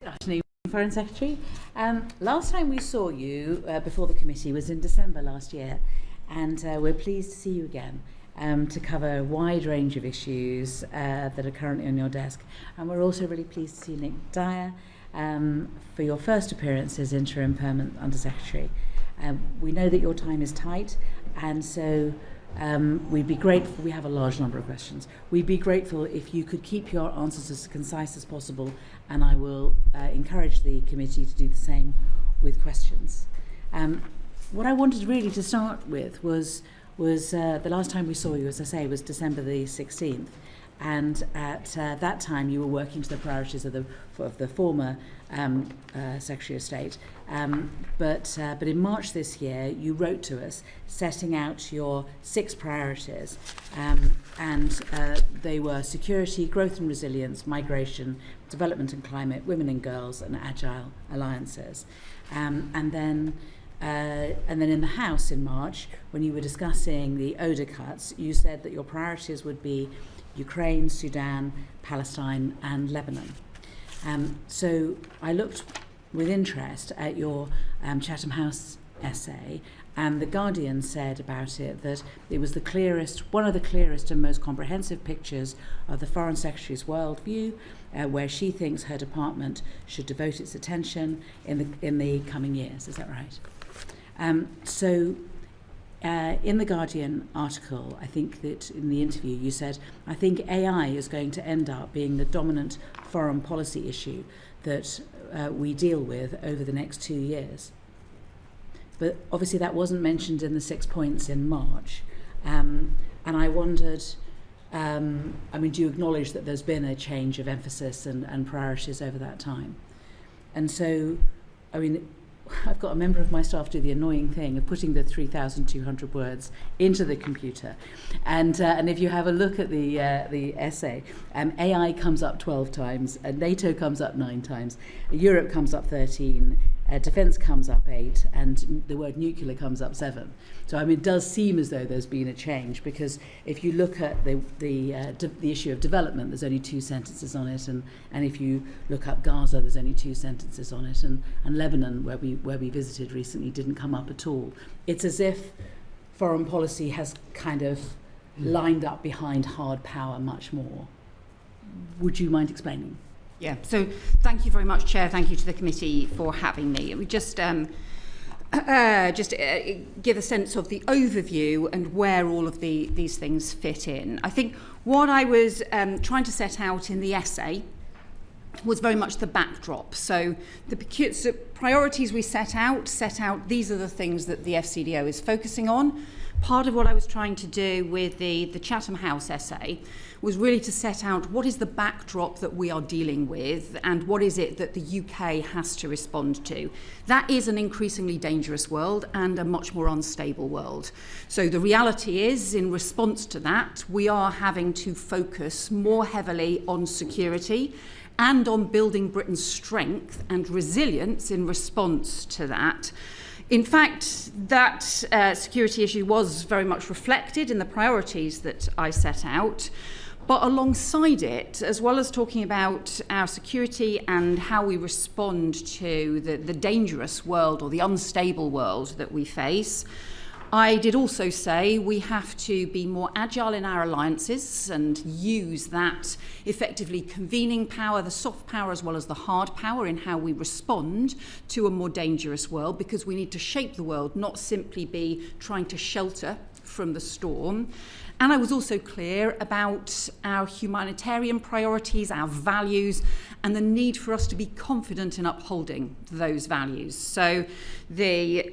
Good afternoon, Foreign Secretary. Last time we saw you before the committee was in December last year, and we're pleased to see you again to cover a wide range of issues that are currently on your desk. And we're also really pleased to see Nick Dyer for your first appearance as Interim Permanent Under-Secretary. We know that your time is tight, and so we'd be grateful. We have a large number of questions. We'd be grateful if you could keep your answers as concise as possible, and I will encourage the committee to do the same with questions. What I wanted really to start with was the last time we saw you, as I say, was December the 16th, and at that time you were working to the priorities of the former Secretary of State. But in March this year, you wrote to us setting out your 6 priorities, and they were security, growth and resilience, migration, development and climate, women and girls, and agile alliances. And then in the House in March, when you were discussing the ODA cuts, you said that your priorities would be Ukraine, Sudan, Palestine, and Lebanon. So I looked with interest at your Chatham House essay, and The Guardian said about it that it was one of the clearest and most comprehensive pictures of the Foreign Secretary's worldview, where she thinks her department should devote its attention in the coming years. Is that right? In the Guardian article, I think that in the interview you said, I think AI is going to end up being the dominant foreign policy issue that we deal with over the next 2 years. But obviously that wasn't mentioned in the 6 points in March. And I wondered, do you acknowledge that there's been a change of emphasis and priorities over that time? And so, I've got a member of my staff do the annoying thing of putting the 3,200 words into the computer, and if you have a look at the essay, AI comes up 12 times, NATO comes up 9 times, Europe comes up 13, defence comes up 8, and the word nuclear comes up 7. So it does seem as though there's been a change, because if you look at the issue of development, there's only 2 sentences on it, and if you look up Gaza, there's only 2 sentences on it, and Lebanon, where we visited recently, didn't come up at all. It's as if foreign policy has kind of lined up behind hard power much more. Would you mind explaining? Yeah, so thank you very much, Chair. Thank you to the committee for having me. We just give a sense of the overview and where all of these things fit in. I think what I was trying to set out in the essay was very much the backdrop. So the priorities we set out, these are the things that the FCDO is focusing on. Part of what I was trying to do with the Chatham House essay was really to set out what is the backdrop that we are dealing with and what is it that the UK has to respond to. That is an increasingly dangerous world and a much more unstable world. So the reality is, in response to that, we are having to focus more heavily on security and on building Britain's strength and resilience in response to that. In fact, that security issue was very much reflected in the priorities that I set out. But alongside it, as well as talking about our security and how we respond to the dangerous world or the unstable world that we face, I did also say we have to be more agile in our alliances and use that effectively convening power, the soft power as well as the hard power, in how we respond to a more dangerous world, because we need to shape the world, not simply be trying to shelter from the storm. And I was also clear about our humanitarian priorities, our values, and the need for us to be confident in upholding those values. So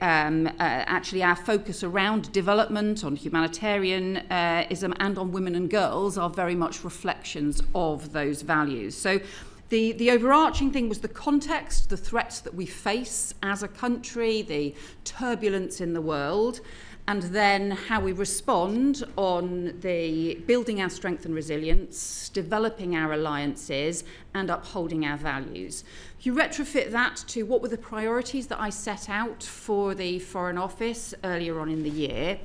actually our focus around development, on humanitarianism and on women and girls are very much reflections of those values. So the overarching thing was the context, the threats that we face as a country, the turbulence in the world, and then how we respond on the building our strength and resilience, developing our alliances, and upholding our values. If you retrofit that to what were the priorities that I set out for the Foreign Office earlier on in the year,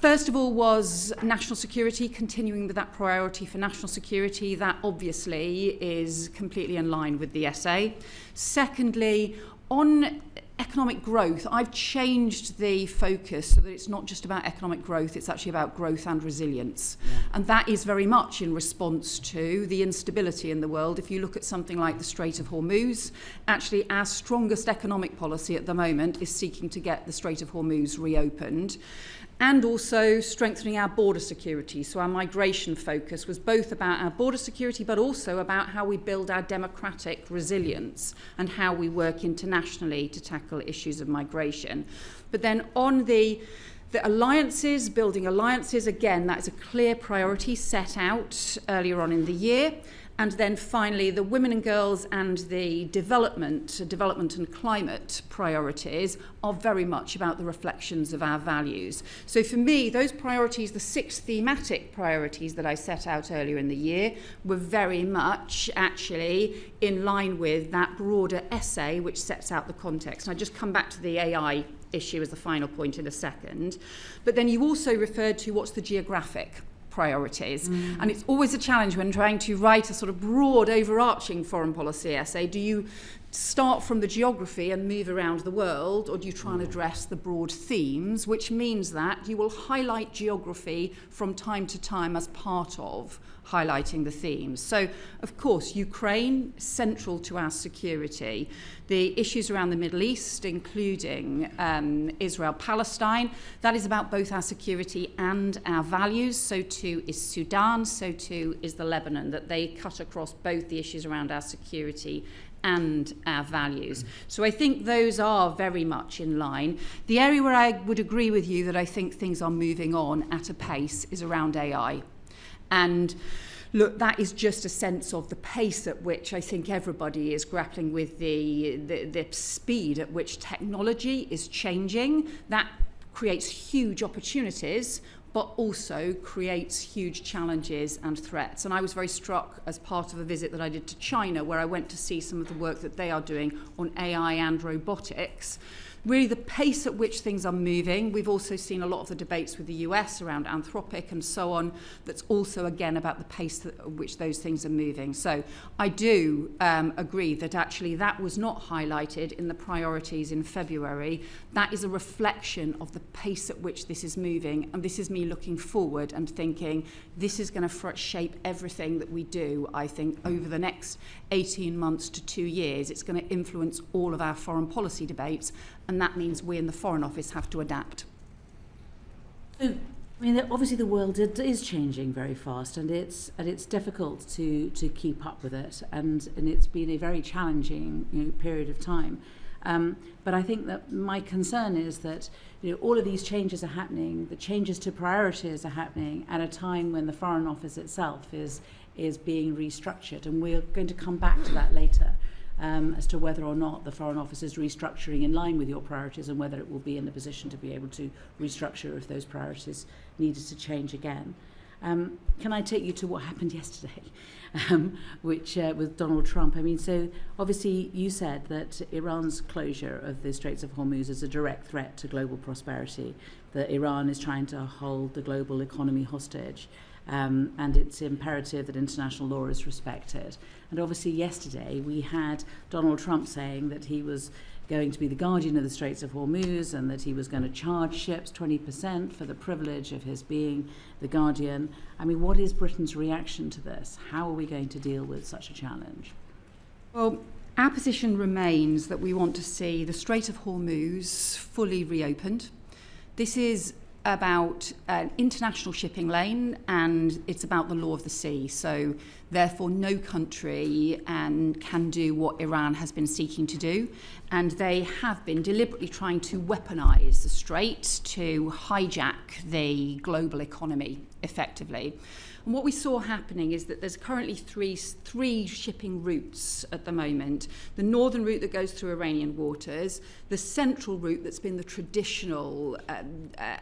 First of all was national security, continuing with that priority for national security. That obviously is completely in line with the essay. Secondly, on economic growth, I've changed the focus so that it's not just about economic growth, it's actually about growth and resilience. Yeah. And that is very much in response to the instability in the world. If you look at something like the Strait of Hormuz, actually our strongest economic policy at the moment is seeking to get the Strait of Hormuz reopened. And also strengthening our border security. So our migration focus was both about our border security, but also about how we build our democratic resilience and how we work internationally to tackle issues of migration. But then on the alliances, building alliances, again, that is a clear priority set out earlier on in the year. And then finally, the women and girls and the development and climate priorities are very much about the reflections of our values. So for me, those priorities, the 6 thematic priorities that I set out earlier in the year, were very much actually in line with that broader essay which sets out the context. And I just come back to the AI issue as the final point in a second. But then you also referred to what's the geographic priorities. And it's always a challenge when trying to write a sort of broad, overarching foreign policy essay. Do you start from the geography and move around the world, or do you try and address the broad themes, which means that you will highlight geography from time to time as part of highlighting the themes. So, of course, Ukraine, central to our security. The issues around the Middle East, including Israel-Palestine, that is about both our security and our values. So too is Sudan, so too is the Lebanon, that they cut across both the issues around our security and our values. So I think those are very much in line. The area where I would agree with you that I think things are moving on at a pace is around AI. And look, that is just a sense of the pace at which I think everybody is grappling with the speed at which technology is changing. That creates huge opportunities, but also creates huge challenges and threats. And I was very struck as part of a visit that I did to China, where I went to see some of the work that they are doing on AI and robotics. Really the pace at which things are moving. We've also seen a lot of the debates with the US around Anthropic and so on. That's also, again, about the pace at which those things are moving. So I do agree that actually that was not highlighted in the priorities in February. That is a reflection of the pace at which this is moving. And this is me looking forward and thinking this is going to shape everything that we do, I think, over the next 18 months to 2 years. It's going to influence all of our foreign policy debates. And that means we in the Foreign Office have to adapt. So, I mean, obviously the world is changing very fast, and it's difficult to keep up with it, and it's been a very challenging period of time. But I think that my concern is that all of these changes are happening. The changes to priorities are happening at a time when the Foreign Office itself is being restructured, and we're going to come back to that later. As to whether or not the Foreign Office is restructuring in line with your priorities, and whether it will be in a position to be able to restructure if those priorities needed to change again. Can I take you to what happened yesterday, which with Donald Trump? I mean, so obviously you said that Iran's closure of the Straits of Hormuz is a direct threat to global prosperity, that Iran is trying to hold the global economy hostage. And it's imperative that international law is respected. And obviously yesterday we had Donald Trump saying that he was going to be the guardian of the Straits of Hormuz, and that he was going to charge ships 20% for the privilege of his being the guardian. I mean, what is Britain's reaction to this? How are we going to deal with such a challenge? Well, our position remains that we want to see the Strait of Hormuz fully reopened. This is about an international shipping lane, and it's about the law of the sea. So therefore no country can do what Iran has been seeking to do, and they have been deliberately trying to weaponize the strait to hijack the global economy effectively. And what we saw happening is that there's currently three shipping routes at the moment. The northern route that goes through Iranian waters, the central route that's been the traditional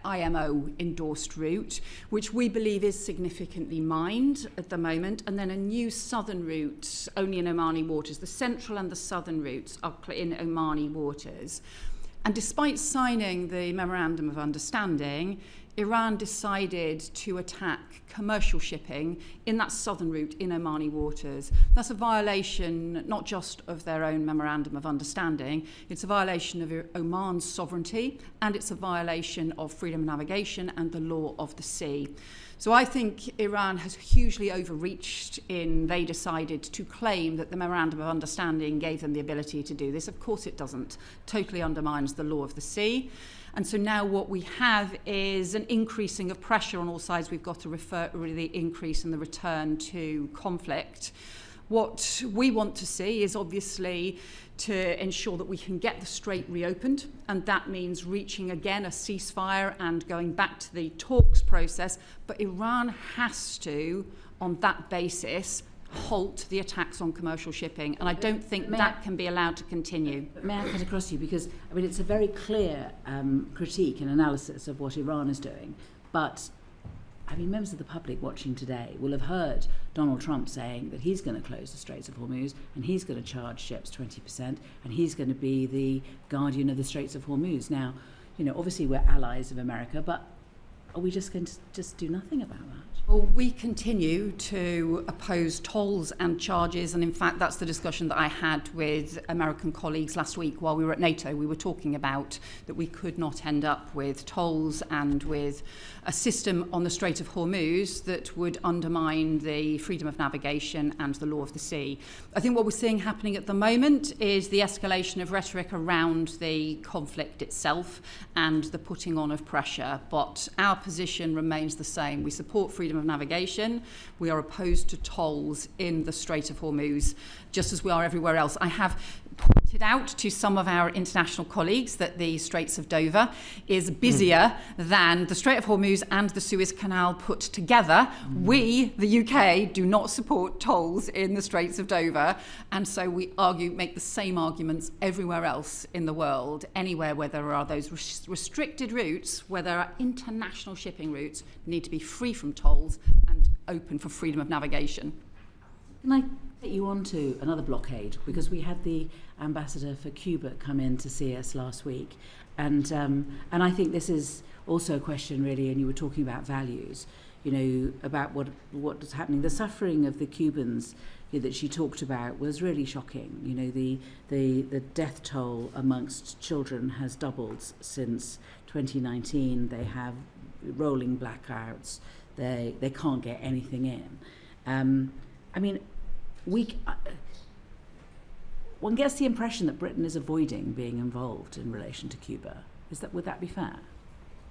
IMO-endorsed route, which we believe is significantly mined at the moment, and then a new southern route only in Omani waters. The central and the southern routes are in Omani waters. And despite signing the Memorandum of Understanding, Iran decided to attack commercial shipping in that southern route in Omani waters. That's a violation not just of their own memorandum of understanding, it's a violation of Oman's sovereignty, and it's a violation of freedom of navigation and the law of the sea. So I think Iran has hugely overreached in they decided to claim that the memorandum of understanding gave them the ability to do this. Of course it doesn't. Totally undermines the law of the sea. And so now what we have is an increasing of pressure on all sides. We've got to refer the increase in the return to conflict. What we want to see is obviously to ensure that we can get the strait reopened, and that means reaching again a ceasefire and going back to the talks process. But Iran has to, on that basis, halt the attacks on commercial shipping, and I don't think that can be allowed to continue. May I cut across you? Because, I mean, it's a very clear critique and analysis of what Iran is doing, but I mean, members of the public watching today will have heard Donald Trump saying that he's going to close the Straits of Hormuz and he's going to charge ships 20% and he's going to be the guardian of the Straits of Hormuz. Now, you know, obviously we're allies of America, but are we just going to just do nothing about that? Well, we continue to oppose tolls and charges, and in fact that's the discussion that I had with American colleagues last week while we were at NATO. We were talking about that we could not end up with tolls and with a system on the Strait of Hormuz that would undermine the freedom of navigation and the law of the sea. I think what we're seeing happening at the moment is the escalation of rhetoric around the conflict itself and the putting on of pressure, but our position remains the same. We support freedom of navigation. We are opposed to tolls in the Strait of Hormuz, just as we are everywhere else. I have pointed out to some of our international colleagues that the Straits of Dover is busier than the Strait of Hormuz and the Suez Canal put together. We, the UK, do not support tolls in the Straits of Dover, and so we make the same arguments everywhere else in the world. Anywhere where there are those restricted routes, where there are international shipping routes, need to be free from tolls and open for freedom of navigation. Can I take you on to another blockade? Because we had the ambassador for Cuba come in to see us last week, and I think this is also a question really, and you were talking about values, you know, about what is happening. The suffering of the Cubans, you know, that she talked about was really shocking. You know, the death toll amongst children has doubled since 2019. They have rolling blackouts. They can't get anything in. I mean, one gets the impression that Britain is avoiding being involved in relation to Cuba. Would that be fair?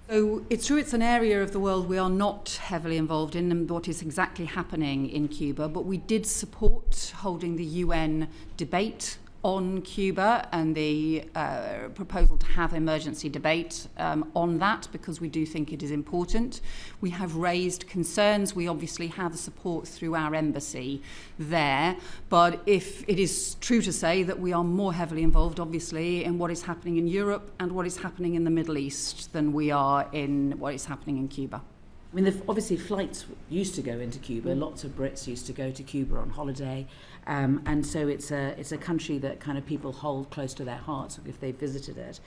So it's true it's an area of the world we are not heavily involved in and what is exactly happening in Cuba, but we did support holding the UN debate on Cuba and the proposal to have emergency debate on that, because we do think it is important. We have raised concerns. We obviously have support through our embassy there, but if it is true to say that we are more heavily involved, obviously, in what is happening in Europe and what is happening in the Middle East than we are in what is happening in Cuba. I mean, obviously flights used to go into Cuba. Lots of Brits used to go to Cuba on holiday, and so it's a country that kind of people hold close to their hearts if they visited it.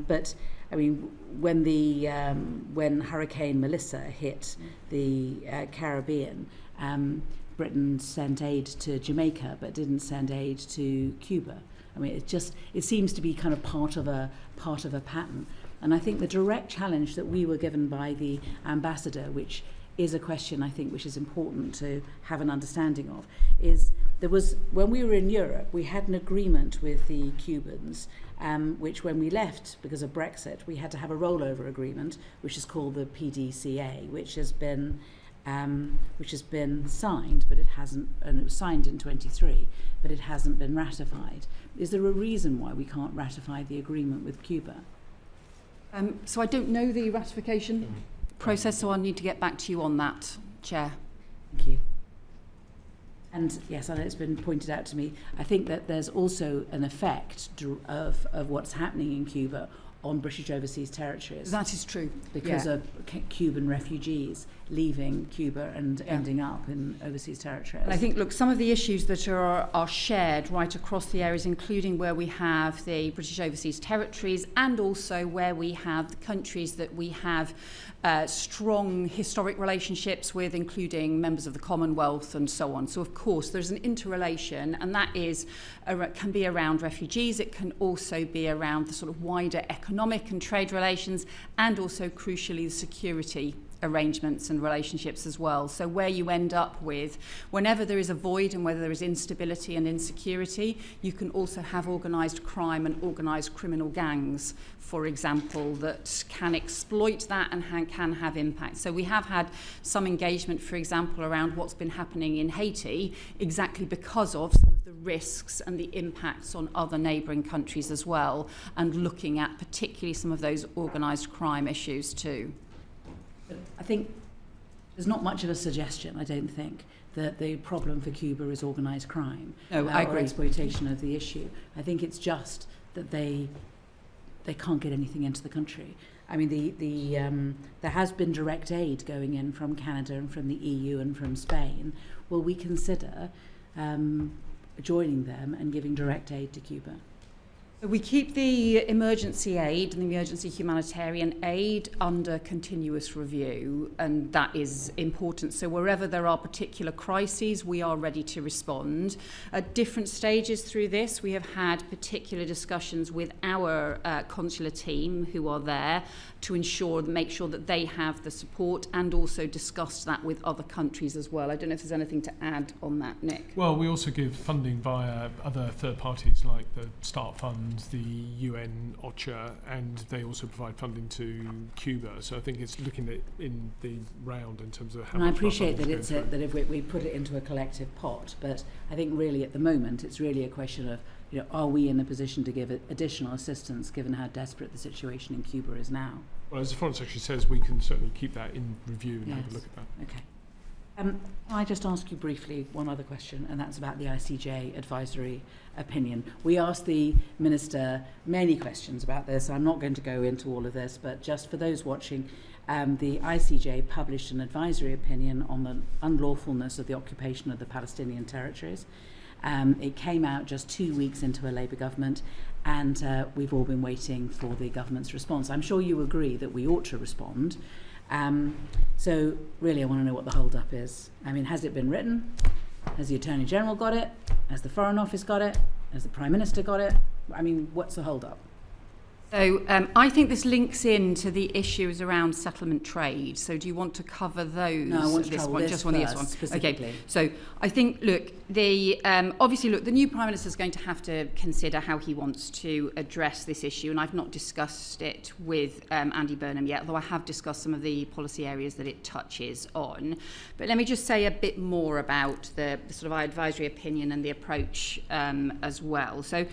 But I mean, when Hurricane Melissa hit the Caribbean, Britain sent aid to Jamaica, but didn't send aid to Cuba. I mean, it seems to be kind of part of a pattern. And I think the direct challenge that we were given by the ambassador, which is a question I think which is important to have an understanding of, is when we were in Europe, we had an agreement with the Cubans, which when we left because of Brexit, we had to have a rollover agreement, which is called the PDCA, which has been signed, but it hasn't, and it was signed in 23, but it hasn't been ratified. Is there a reason why we can't ratify the agreement with Cuba? So I don't know the ratification process, so I'll need to get back to you on that, Chair. Thank you. And yes, I know it's been pointed out to me, I think that there's also an effect of what's happening in Cuba on British overseas territories. That is true. Because of Cuban refugees leaving Cuba and ending up in overseas territories. And I think, look, some of the issues that are shared right across the areas, including where we have the British overseas territories and also where we have the countries that we have strong historic relationships with, including members of the Commonwealth and so on. So, of course, there's an interrelation, and that can be around refugees. It can also be around the sort of wider economic and trade relations, and also, crucially, the security arrangements and relationships as well. So where you end up with, whenever there is a void and whether there is instability and insecurity, you can also have organised crime and organised criminal gangs, for example, that can exploit that and can have impact. So we have had some engagement, for example, around what's been happening in Haiti, exactly because of some of the risks and the impacts on other neighbouring countries as well, and looking at particularly some of those organised crime issues too. I think there's not much of a suggestion, I don't think, that the problem for Cuba is organised crime I agree. or exploitation of the issue. I think it's just that they can't get anything into the country. I mean, there has been direct aid going in from Canada and from the EU and from Spain. Will we consider joining them and giving direct aid to Cuba? We keep the emergency aid and the emergency humanitarian aid under continuous review, and that is important. So wherever there are particular crises, we are ready to respond. At different stages through this, we have had particular discussions with our consular team who are there to make sure that they have the support, and also discussed that with other countries as well. I don't know if there's anything to add on that, Nick. Well, we also give funding via other third parties like the START Fund, the UN, OCHA, and they also provide funding to Cuba. So I think it's looking at in the round in terms of how much. And I appreciate that that if we put it into a collective pot, but I think really at the moment it's really a question of, are we in a position to give additional assistance given how desperate the situation in Cuba is now? Well, as the Foreign Secretary says, we can certainly keep that in review and have a look at that. Okay. Can I just ask you briefly one other question, and that's about the ICJ advisory opinion. We asked the Minister many questions about this. I'm not going to go into all of this, but just for those watching, the ICJ published an advisory opinion on the unlawfulness of the occupation of the Palestinian territories. It came out just 2 weeks into a Labour government, and we've all been waiting for the government's response. I'm sure you agree that we ought to respond. So really I want to know what the hold-up is. I mean, has it been written? Has the Attorney General got it? Has the Foreign Office got it? Has the Prime Minister got it? I mean, what's the hold-up? So I think this links into the issues around settlement trade. So do you want to cover those? No, I want to this cover one, this just on this one. specifically. Okay. So I think, look, obviously, the new Prime Minister is going to have to consider how he wants to address this issue, and I've not discussed it with Andy Burnham yet, although I have discussed some of the policy areas that it touches on. But let me just say a bit more about the sort of advisory opinion and the approach as well. So.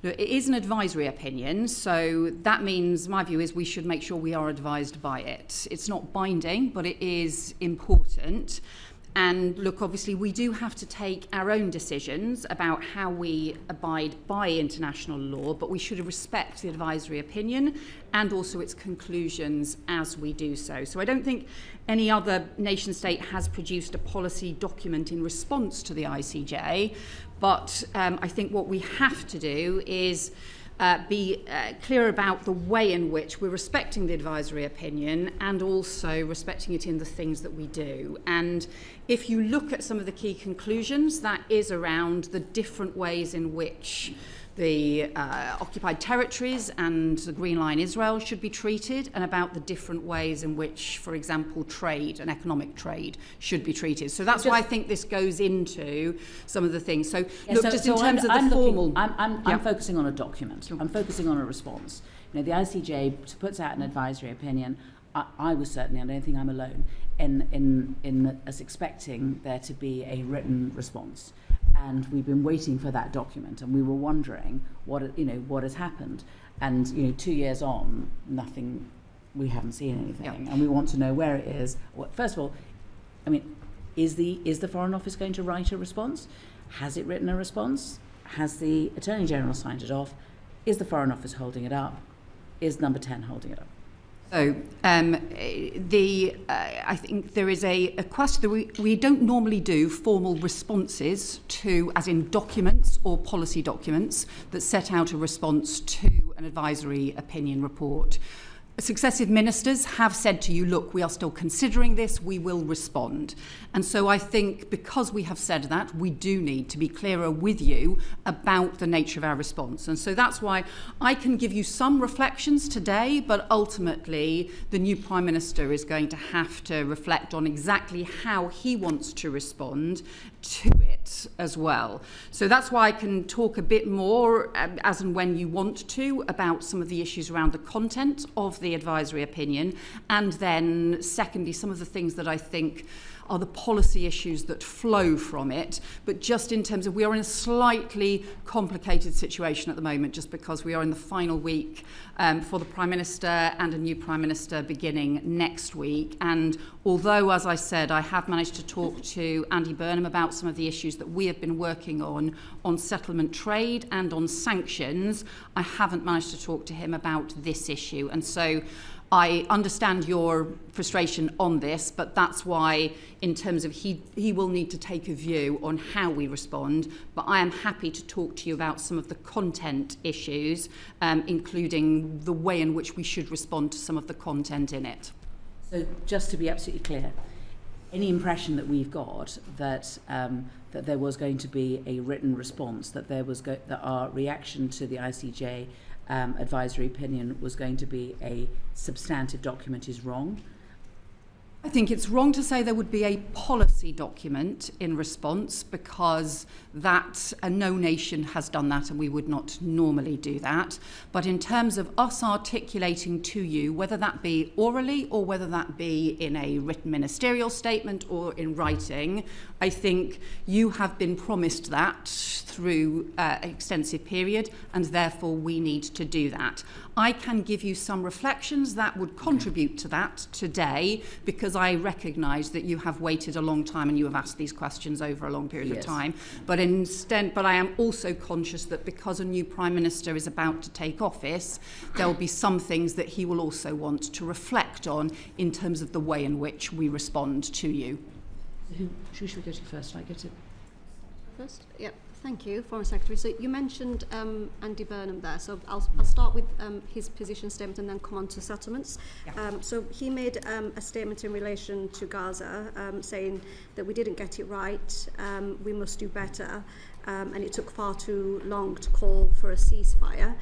It is an advisory opinion, so that means, my view is, we should make sure we are advised by it. It's not binding, but it is important. And look, obviously, we do have to take our own decisions about how we abide by international law, but we should respect the advisory opinion and also its conclusions as we do so. So I don't think any other nation state has produced a policy document in response to the ICJ, but I think what we have to do is be clear about the way in which we're respecting the advisory opinion and also respecting it in the things that we do. And if you look at some of the key conclusions, that is around the different ways in which the occupied territories and the Green Line Israel should be treated, and about the different ways in which, for example, trade and economic trade should be treated. So that's why I think this goes into some of the things. So look, just in terms of the formal... I'm focusing on a document. I'm focusing on a response. The ICJ puts out an advisory opinion. I was certainly, I don't think I'm alone, in us expecting there to be a written response. And we've been waiting for that document, and we were wondering what has happened. And 2 years on, nothing. We haven't seen anything, and we want to know where it is. First of all, I mean, is the Foreign Office going to write a response? Has it written a response? Has the Attorney General signed it off? Is the Foreign Office holding it up? is number 10 holding it up? So I think there is a question that we don't normally do formal responses to, as in documents or policy documents that set out a response to an advisory opinion report. Successive ministers have said to you, look, we are still considering this, we will respond. And so I think because we have said that, we do need to be clearer with you about the nature of our response. And so that's why I can give you some reflections today, but ultimately the new Prime Minister is going to have to reflect on exactly how he wants to respond to it as well. So that's why I can talk a bit more as and when you want to about some of the issues around the content of the advisory opinion, and then secondly some of the things that I think are the policy issues that flow from it. But just in terms of, we are in a slightly complicated situation at the moment, just because we are in the final week for the Prime Minister and a new Prime Minister beginning next week. And although, as I said, I have managed to talk to Andy Burnham about some of the issues that we have been working on settlement trade and on sanctions, I haven't managed to talk to him about this issue. And so I understand your frustration on this, but that's why, in terms of he will need to take a view on how we respond. But I am happy to talk to you about some of the content issues, including the way in which we should respond to some of the content in it. So just to be absolutely clear, any impression that we've got that that there was going to be a written response, that there was that our reaction to the ICJ advisory opinion was going to be a substantive document is wrong? I think it's wrong to say there would be a policy document in response, because no nation has done that and we would not normally do that. But in terms of us articulating to you, whether that be orally or whether that be in a written ministerial statement or in writing, I think you have been promised that through an extensive period, and therefore we need to do that. I can give you some reflections that would contribute to that today, because I recognise that you have waited a long time and you have asked these questions over a long period of time. But I am also conscious that because a new Prime Minister is about to take office, there will be some things that he will also want to reflect on in terms of the way in which we respond to you. Who should we go to first? Shall I go to first? Yeah. Thank you, Foreign Secretary. So you mentioned Andy Burnham there, so I'll start with his position statement and then come on to settlements. Yeah. So he made a statement in relation to Gaza, saying that we didn't get it right, we must do better, and it took far too long to call for a ceasefire,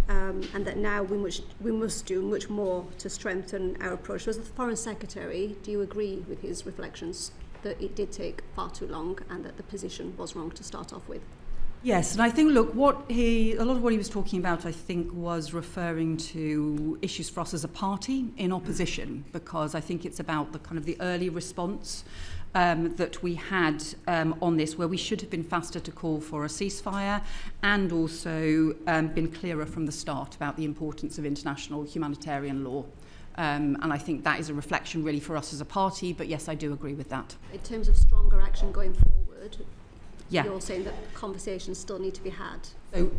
and that now we must do much more to strengthen our approach. So as the Foreign Secretary, do you agree with his reflections that it did take far too long and that the position was wrong to start off with? Yes, and I think, look, a lot of what he was talking about, I think, was referring to issues for us as a party in opposition, because I think it's about the kind of the early response that we had on this, where we should have been faster to call for a ceasefire, and also been clearer from the start about the importance of international humanitarian law. And I think that is a reflection really for us as a party, but yes, I do agree with that. In terms of stronger action going forward, yeah, you're saying that conversations still need to be had. So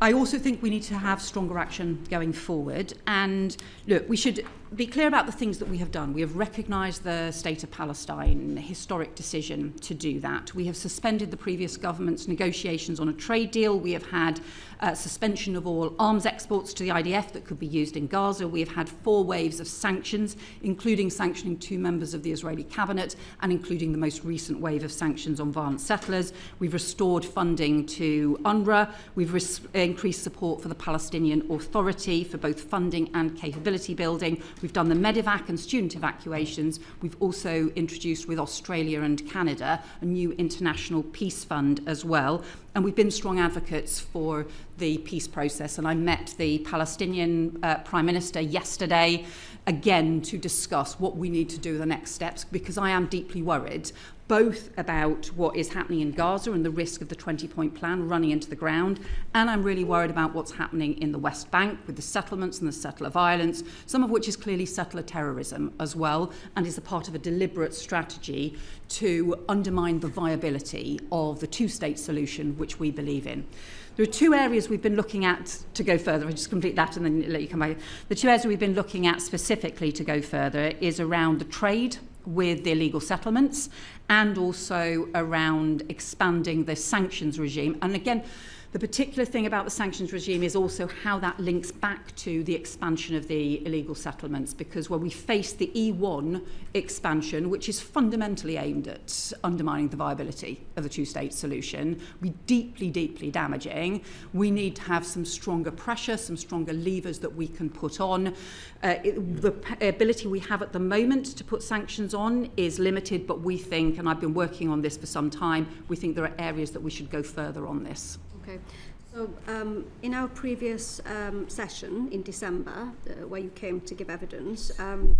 I also think we need to have stronger action going forward. And look, we should be clear about the things that we have done. We have recognised the State of Palestine, a historic decision to do that. We have suspended the previous government's negotiations on a trade deal. We have had suspension of all arms exports to the IDF that could be used in Gaza. We have had 4 waves of sanctions, including sanctioning 2 members of the Israeli cabinet, and including the most recent wave of sanctions on violent settlers. We've restored funding to UNRWA. We've increased support for the Palestinian Authority for both funding and capability building. We've done the medevac and student evacuations. We've also introduced with Australia and Canada a new international peace fund as well. And we've been strong advocates for the peace process. And I met the Palestinian Prime Minister yesterday, again, to discuss what we need to do the next steps, because I am deeply worried both about what is happening in Gaza and the risk of the 20-point plan running into the ground, and I'm really worried about what's happening in the West Bank with the settlements and the settler violence, some of which is clearly settler terrorism as well, and is a part of a deliberate strategy to undermine the viability of the two-state solution which we believe in. There are two areas we've been looking at to go further. I'll just complete that and then let you come back. The two areas we've been looking at specifically to go further is around the trade with the illegal settlements and also around expanding the sanctions regime. And again, the particular thing about the sanctions regime is also how that links back to the expansion of the illegal settlements, because when we face the E1 expansion, which is fundamentally aimed at undermining the viability of the two-state solution, be deeply, deeply damaging, we need to have some stronger pressure, some stronger levers that we can put on. The ability we have at the moment to put sanctions on is limited, but we think, and I've been working on this for some time, we think there are areas that we should go further on this. Okay. So in our previous session in December, where you came to give evidence,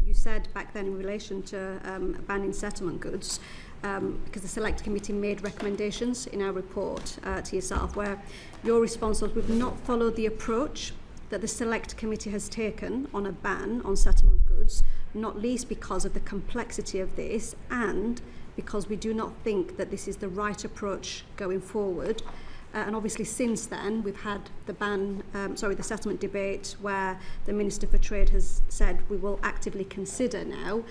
you said back then in relation to banning settlement goods, because the Select Committee made recommendations in our report to yourself, where your response was, we've not followed the approach that the Select Committee has taken on a ban on settlement goods, not least because of the complexity of this and because we do not think that this is the right approach going forward. And obviously since then we've had the settlement debate where the Minister for Trade has said we will actively consider now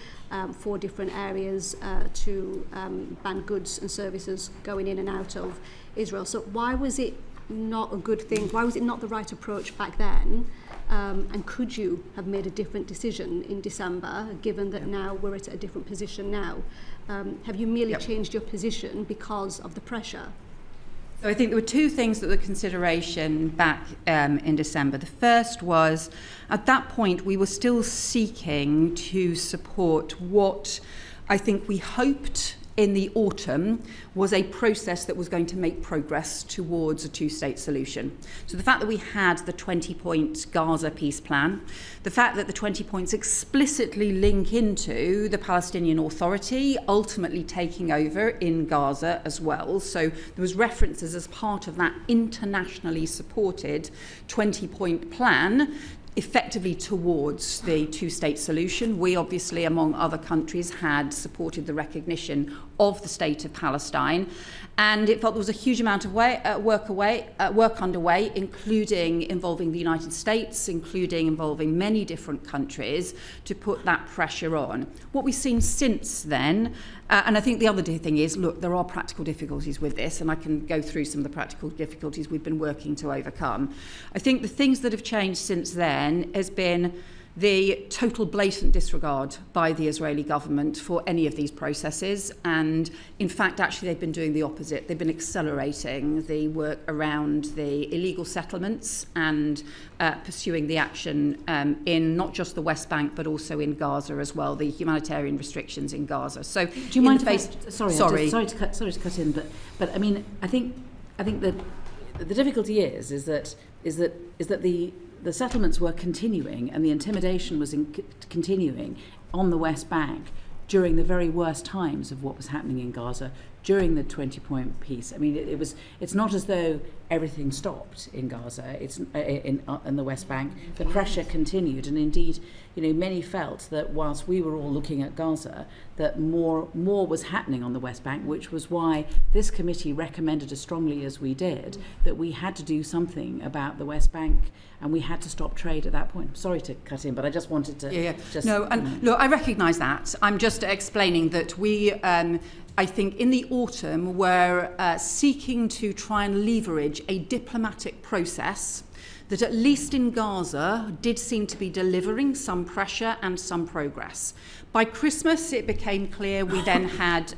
4 different areas to ban goods and services going in and out of Israel. So why was it not a good thing? Why was it not the right approach back then? And could you have made a different decision in December, given that now we're at a different position now? Have you merely changed your position because of the pressure? So I think there were 2 things that were consideration back in December. The first was, at that point, we were still seeking to support what I think we hoped in the autumn was a process that was going to make progress towards a two-state solution. So the fact that we had the 20-point Gaza peace plan, the fact that the 20 points explicitly link into the Palestinian Authority ultimately taking over in Gaza as well. So there was references as part of that internationally supported 20-point plan effectively towards the two-state solution. We obviously, among other countries, had supported the recognition of the state of Palestine, and it felt there was a huge amount of work underway, including involving the United States, including involving many different countries, to put that pressure on. What we've seen since then, and I think the other thing is, look, there are practical difficulties with this, and I can go through some of the practical difficulties we've been working to overcome. I think the things that have changed since then has been the total blatant disregard by the Israeli government for any of these processes, and in fact actually they've been doing the opposite. They've been accelerating the work around the illegal settlements and pursuing the action in not just the West Bank but also in Gaza as well, the humanitarian restrictions in Gaza. So do you mind sorry to cut in, but I mean I think that the difficulty is that the settlements were continuing and the intimidation was continuing on the West Bank during the very worst times of what was happening in Gaza during the 20-point peace. I mean, it's not as though everything stopped in Gaza. It's in the West Bank. The pressure continued, and indeed, many felt that whilst we were all looking at Gaza, that more was happening on the West Bank, which was why this committee recommended as strongly as we did that we had to do something about the West Bank, and we had to stop trade at that point. Sorry to cut in, but I just wanted to look, I recognise that. I'm just explaining that we I think in the autumn we're seeking to try and leverage a diplomatic process that at least in Gaza did seem to be delivering some pressure and some progress. By Christmas, it became clear we then had,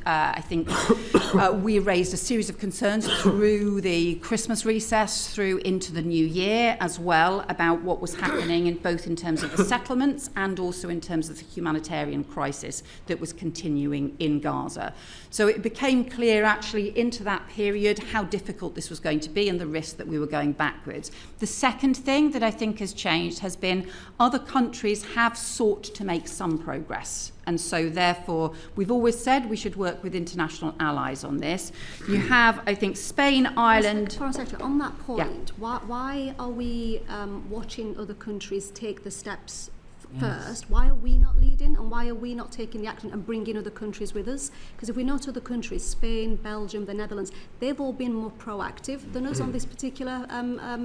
we raised a series of concerns through the Christmas recess, through into the new year as well, about what was happening both in terms of the settlements and also in terms of the humanitarian crisis that was continuing in Gaza. So it became clear actually into that period how difficult this was going to be and the risk that we were going backwards. The second thing that I think has changed has been other countries have sought to make some progress. And so therefore, we've always said we should work with international allies on this. You have, I think, Spain, Ireland... Foreign Secretary, on that point, why are we watching other countries take the steps first? Why are we not leading, and why are we not taking the action and bringing other countries with us? Because if we note other countries, Spain, Belgium, the Netherlands, they've all been more proactive than us on this particular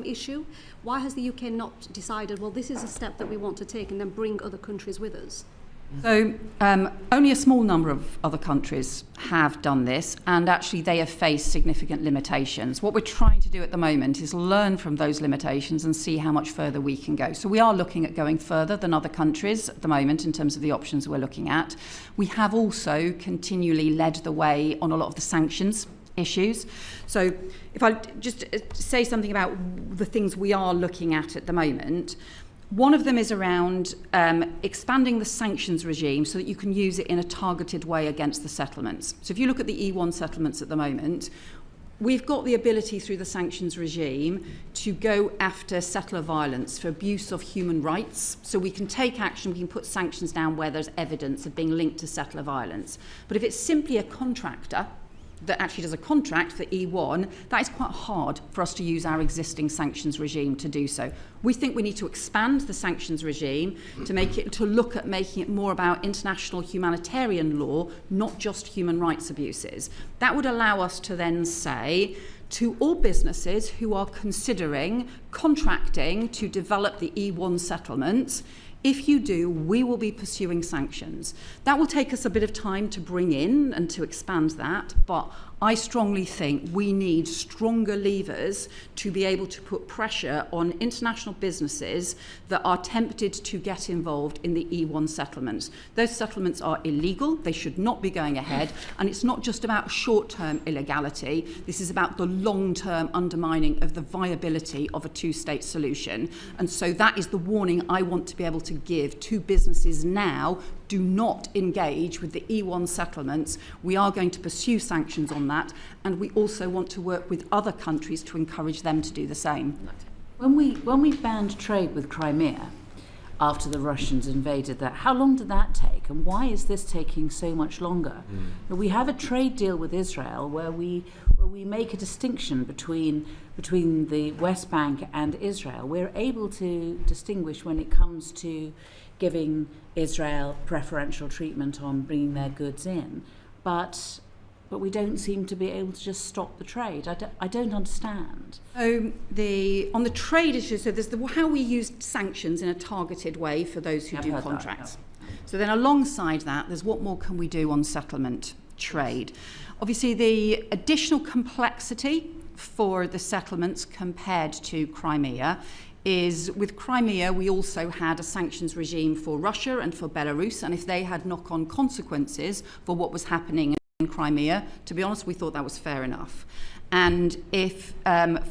issue. Why has the UK not decided, well, this is a step that we want to take, and then bring other countries with us? So only a small number of other countries have done this, and actually they have faced significant limitations. What we're trying to do at the moment is learn from those limitations and see how much further we can go. So we are looking at going further than other countries at the moment in terms of the options we're looking at. We have also continually led the way on a lot of the sanctions issues. So if I just say something about the things we are looking at the moment, one of them is around expanding the sanctions regime so that you can use it in a targeted way against the settlements. So if you look at the E1 settlements at the moment, we've got the ability through the sanctions regime to go after settler violence for abuse of human rights. So we can take action, we can put sanctions down where there's evidence of being linked to settler violence. But if it's simply a contractor that actually does a contract for E1, that is quite hard for us to use our existing sanctions regime to do so. We think we need to expand the sanctions regime to look at making it more about international humanitarian law, not just human rights abuses. That would allow us to then say to all businesses who are considering contracting to develop the E1 settlements, if you do, we will be pursuing sanctions. That will take us a bit of time to bring in and to expand that, but I strongly think we need stronger levers to be able to put pressure on international businesses that are tempted to get involved in the E1 settlements. Those settlements are illegal, they should not be going ahead, and it's not just about short-term illegality, this is about the long-term undermining of the viability of a two-state solution. And so that is the warning I want to be able to give to businesses now. Do not engage with the E1 settlements. We are going to pursue sanctions on that, and we also want to work with other countries to encourage them to do the same. When we banned trade with Crimea after the Russians invaded that, how long did that take, and why is this taking so much longer? We have a trade deal with Israel where we make a distinction between the West Bank and Israel. We're able to distinguish when it comes to giving Israel preferential treatment on bringing their goods in, but we don't seem to be able to just stop the trade. I don't understand. So on the trade issue, so there's how we use sanctions in a targeted way for those who do contracts. So then alongside that, there's what more can we do on settlement trade. Obviously, the additional complexity for the settlements compared to Crimea is with Crimea, we also had a sanctions regime for Russia and for Belarus, and if they had knock-on consequences for what was happening in Crimea, to be honest, we thought that was fair enough. And if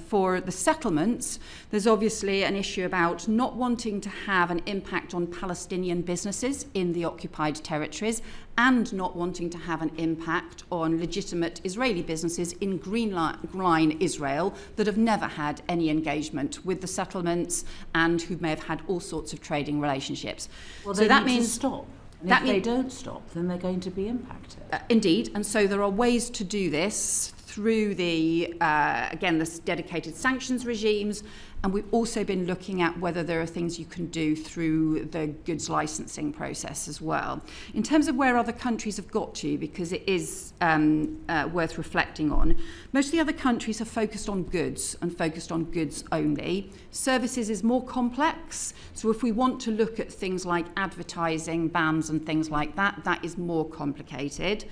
for the settlements, there's obviously an issue about not wanting to have an impact on Palestinian businesses in the occupied territories and not wanting to have an impact on legitimate Israeli businesses in Green Line Israel that have never had any engagement with the settlements and who may have had all sorts of trading relationships. Well, so that means stop. And if they don't stop, then they're going to be impacted. Indeed, and so there are ways to do this through again, this dedicated sanctions regimes, and we've also been looking at whether there are things you can do through the goods licensing process as well. In terms of where other countries have got to, because it is worth reflecting on, most of the other countries are focused on goods and focused on goods only. Services is more complex, so if we want to look at things like advertising bans and things like that, that is more complicated.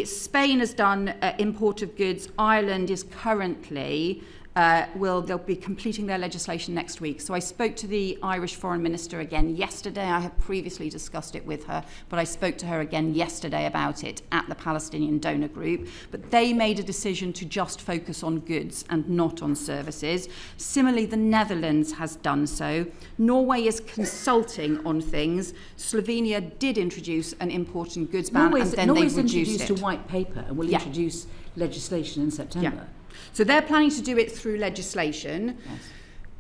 Spain has done import of goods. Ireland is currently, they'll be completing their legislation next week. So I spoke to the Irish Foreign Minister again yesterday. I have previously discussed it with her, but I spoke to her again yesterday about it at the Palestinian donor group. But they made a decision to just focus on goods and not on services. Similarly, the Netherlands has done so. Norway is consulting on things. Slovenia did introduce an import and goods ban, and then they reduced it. Norway's introduced a white paper and will introduce legislation in September. Yeah. So they're planning to do it through legislation. Yes.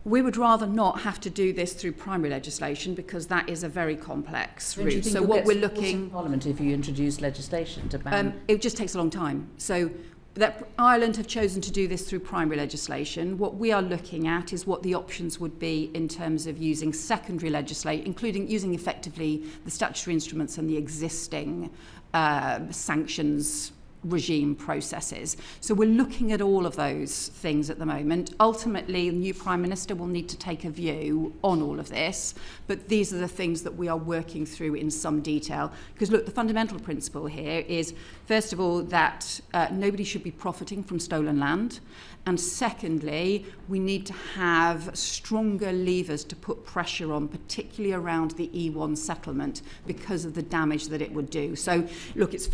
We would rather not have to do this through primary legislation because that is a very complex Don't you route. think So you'll what get we're support looking... in Parliament if you introduce legislation to ban... it just takes a long time. So that Ireland have chosen to do this through primary legislation. What we are looking at is what the options would be in terms of using secondary legislation, including using effectively the statutory instruments and the existing sanctions regime processes. So we're looking at all of those things at the moment. Ultimately, the new Prime Minister will need to take a view on all of this, but these are the things that we are working through in some detail. Because look, the fundamental principle here is, first of all, that nobody should be profiting from stolen land. And secondly, we need to have stronger levers to put pressure on, particularly around the E1 settlement, because of the damage that it would do. So, look, it's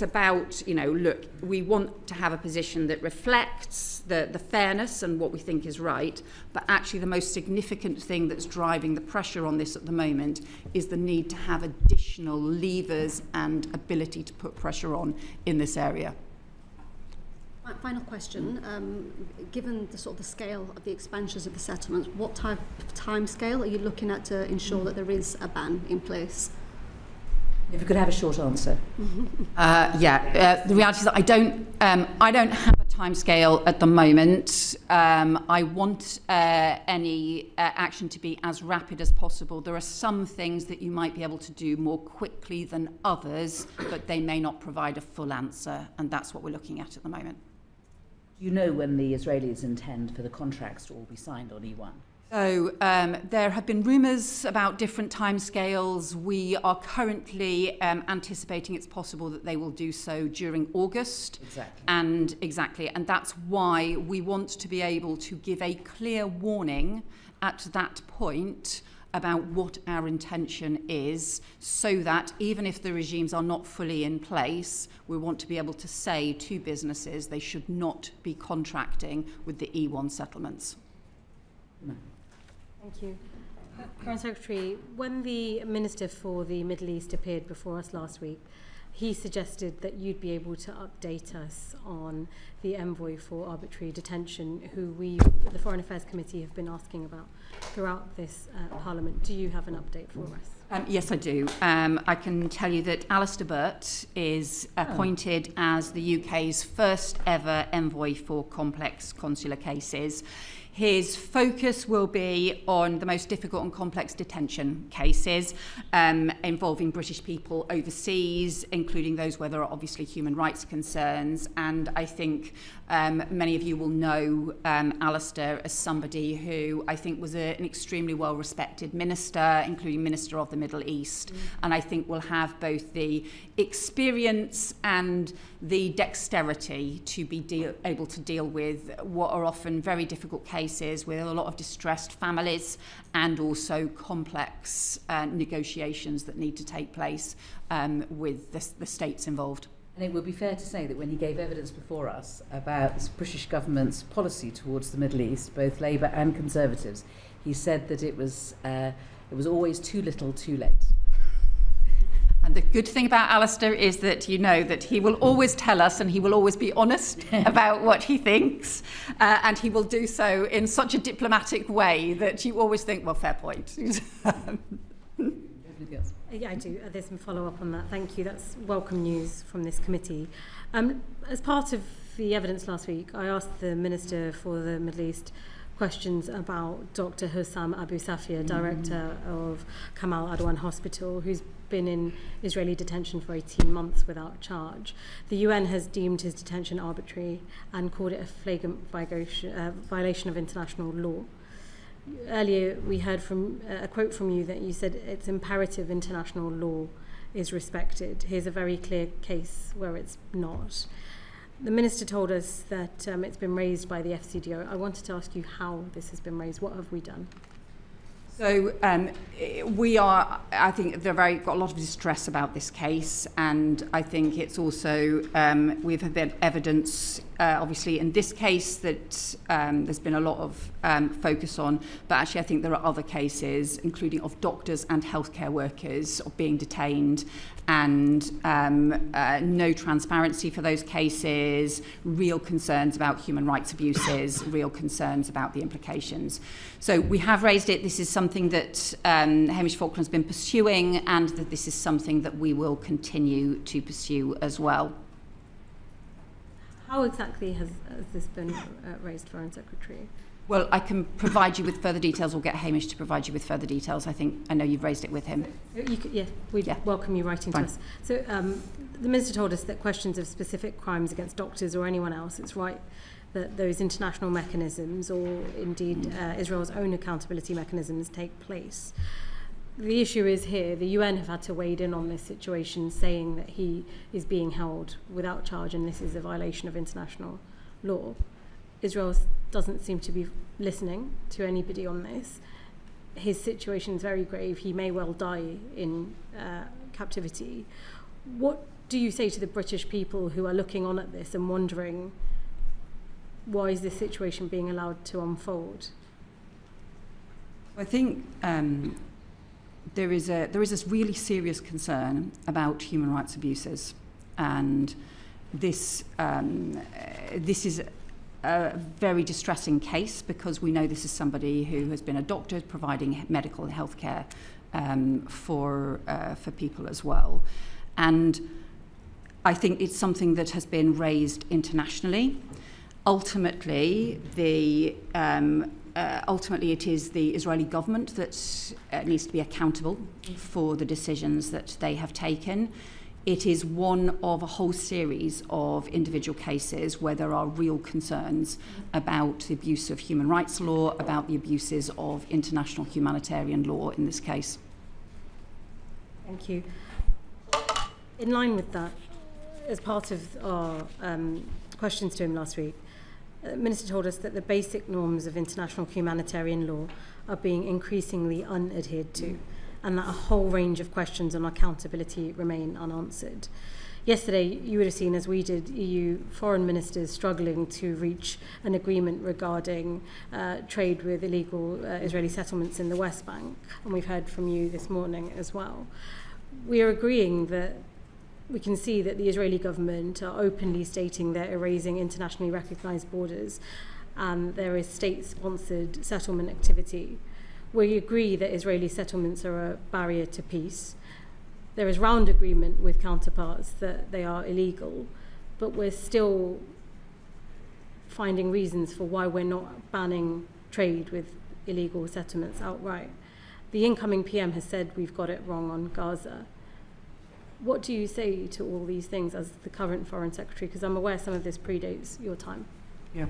about, you know, look, we want to have a position that reflects the fairness and what we think is right, but actually the most significant thing that's driving the pressure on this at the moment is the need to have additional levers and ability to put pressure on in this area. Final question. Given the sort of the scale of the expansions of the settlements, what type of time scale are you looking at to ensure that there is a ban in place? If you could have a short answer. The reality is that I don't have a timescale at the moment. I want any action to be as rapid as possible. There are some things that you might be able to do more quickly than others, but they may not provide a full answer, and that's what we're looking at the moment. Do you know when the Israelis intend for the contracts to all be signed on E1? So there have been rumours about different timescales. We are currently anticipating it's possible that they will do so during August. Exactly. And that's why we want to be able to give a clear warning at that point about what our intention is, so that even if the regimes are not fully in place, we want to be able to say to businesses they should not be contracting with the E1 settlements. No. Thank you. Foreign Secretary, when the Minister for the Middle East appeared before us last week, he suggested that you'd be able to update us on the envoy for arbitrary detention, who the Foreign Affairs Committee, have been asking about throughout this Parliament. Do you have an update for us? Yes, I do. I can tell you that Alistair Burt is appointed as the UK's first ever envoy for complex consular cases. His focus will be on the most difficult and complex detention cases involving British people overseas, including those where there are obviously human rights concerns. And I think many of you will know Alistair as somebody who I think was an extremely well-respected minister, including Minister of the Middle East. And I think will have both the experience and the dexterity to be able to deal with what are often very difficult cases with a lot of distressed families and also complex negotiations that need to take place with the states involved. And it would be fair to say that when he gave evidence before us about the British government's policy towards the Middle East, both Labour and Conservatives, he said that it was always too little, too late. And the good thing about Alistair is that you know that he will always tell us and he will always be honest about what he thinks, and he will do so in such a diplomatic way that you always think, well, fair point. Yeah, I do. There's some follow-up on that. Thank you. That's welcome news from this committee. As part of the evidence last week, I asked the Minister for the Middle East questions about Dr. Hussam Abu Safia, director of Kamal Adwan Hospital, who's been in Israeli detention for 18 months without charge. The UN has deemed his detention arbitrary and called it a flagrant violation of international law. Earlier we heard from a quote from you that you said it's imperative international law is respected. Here's a very clear case where it's not. The Minister told us that it's been raised by the FCDO. I wanted to ask you how this has been raised. What have we done? So I think got a lot of distress about this case, and I think it's also, we've had evidence obviously in this case that there's been a lot of focus on, but actually I think there are other cases, including of doctors and healthcare workers being detained, and no transparency for those cases, real concerns about human rights abuses, real concerns about the implications. So we have raised it. This is something that Hamish Falkland has been pursuing, and that this is something that we will continue to pursue as well. How exactly has this been raised, Foreign Secretary? Well, I can provide you with further details, or get Hamish to provide you with further details. I know you've raised it with him. We'd welcome you writing to us. So the Minister told us that questions of specific crimes against doctors or anyone else, it's right that those international mechanisms, or indeed Israel's own accountability mechanisms, take place. The issue is here, the UN have had to wade in on this situation, saying that he is being held without charge and this is a violation of international law. Israel doesn't seem to be listening to anybody on this. His situation is very grave. He may well die in captivity. What do you say to the British people who are looking on at this and wondering, why is this situation being allowed to unfold? I think there is this really serious concern about human rights abuses, and this is a very distressing case, because we know this is somebody who has been a doctor providing medical and health care for people as well. And I think it's something that has been raised internationally. Ultimately, it is the Israeli government that needs to be accountable for the decisions that they have taken. It is one of a whole series of individual cases where there are real concerns about the abuse of human rights law, about the abuses of international humanitarian law in this case. Thank you. In line with that, as part of our questions to him last week, the Minister told us that the basic norms of international humanitarian law are being increasingly unadhered to, and that a whole range of questions on accountability remain unanswered. Yesterday, you would have seen, as we did, EU foreign ministers struggling to reach an agreement regarding trade with illegal Israeli settlements in the West Bank, and we've heard from you this morning as well. We are agreeing that we can see that the Israeli government are openly stating they're erasing internationally recognised borders, and there is state-sponsored settlement activity. We agree that Israeli settlements are a barrier to peace. There is round agreement with counterparts that they are illegal, but we're still finding reasons for why we're not banning trade with illegal settlements outright. The incoming PM has said we've got it wrong on Gaza. What do you say to all these things as the current Foreign Secretary? Because I'm aware some of this predates your time. Yeah.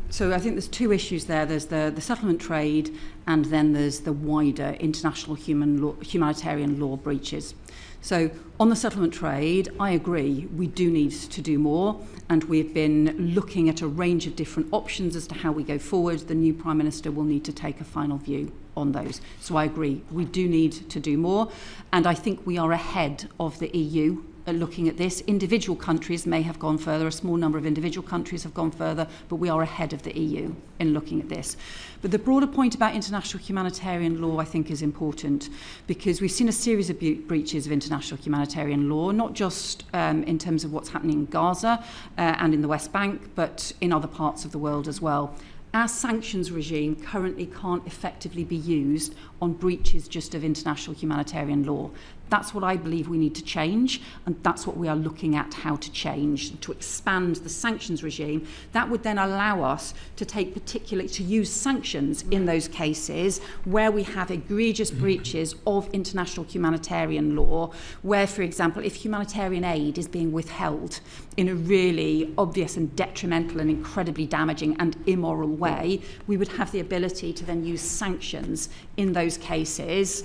So I think there's two issues there. There's the settlement trade, and then there's the wider international humanitarian law breaches. So on the settlement trade, I agree, we do need to do more, and we've been looking at a range of different options as to how we go forward. The new Prime Minister will need to take a final view on those. So I agree, we do need to do more, and I think we are ahead of the EU looking at this. Individual countries may have gone further, a small number of individual countries have gone further, but we are ahead of the EU in looking at this. But the broader point about international humanitarian law, I think, is important, because we've seen a series of breaches of international humanitarian law, not just in terms of what's happening in Gaza and in the West Bank, but in other parts of the world as well. Our sanctions regime currently can't effectively be used on breaches just of international humanitarian law. That's what I believe we need to change, and that's what we are looking at how to change, to expand the sanctions regime. That would then allow us to use sanctions in those cases where we have egregious breaches of international humanitarian law, where, for example, if humanitarian aid is being withheld in a really obvious and detrimental and incredibly damaging and immoral way, we would have the ability to then use sanctions in those cases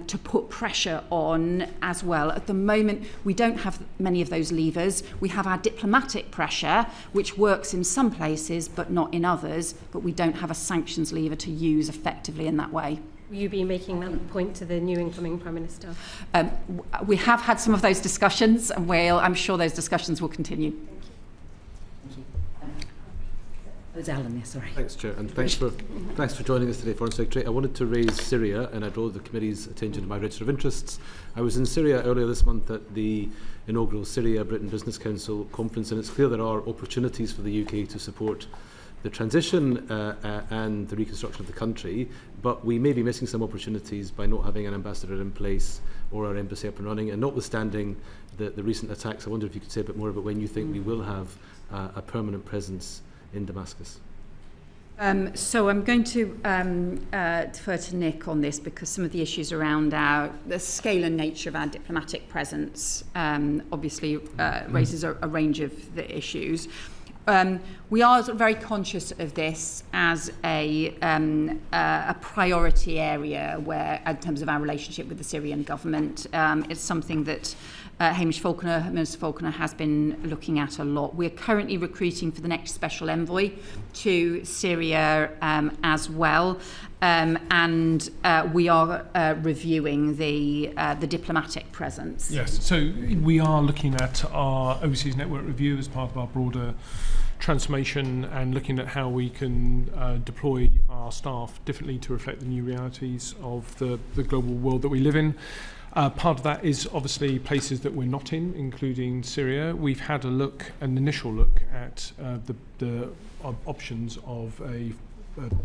to put pressure on as well. At the moment, we don't have many of those levers. We have our diplomatic pressure, which works in some places but not in others, but we don't have a sanctions lever to use effectively in that way. Will you be making that point to the new incoming Prime Minister? We have had some of those discussions, and I'm sure those discussions will continue. It's Alan, yes, sorry. Thanks, Chair, and thanks for joining us today, Foreign Secretary. I wanted to raise Syria, and I draw the committee's attention to my register of interests. I was in Syria earlier this month at the inaugural Syria-Britain Business Council conference, and it's clear there are opportunities for the UK to support the transition and the reconstruction of the country, but we may be missing some opportunities by not having an ambassador in place or our embassy up and running. And notwithstanding the recent attacks, I wonder if you could say a bit more about when you think we will have a permanent presence in Damascus. So I'm going to defer to Nick on this, because some of the issues around the scale and nature of our diplomatic presence obviously raises a range of the issues. We are sort of very conscious of this as a priority area where, in terms of our relationship with the Syrian government, it's something that Minister Falconer has been looking at a lot. We're currently recruiting for the next special envoy to Syria as well, and we are reviewing the diplomatic presence. Yes, so we are looking at our overseas network review as part of our broader transformation, and looking at how we can deploy our staff differently to reflect the new realities of the global world that we live in. Part of that is obviously places that we're not in, including Syria. We've had an initial look at the options of a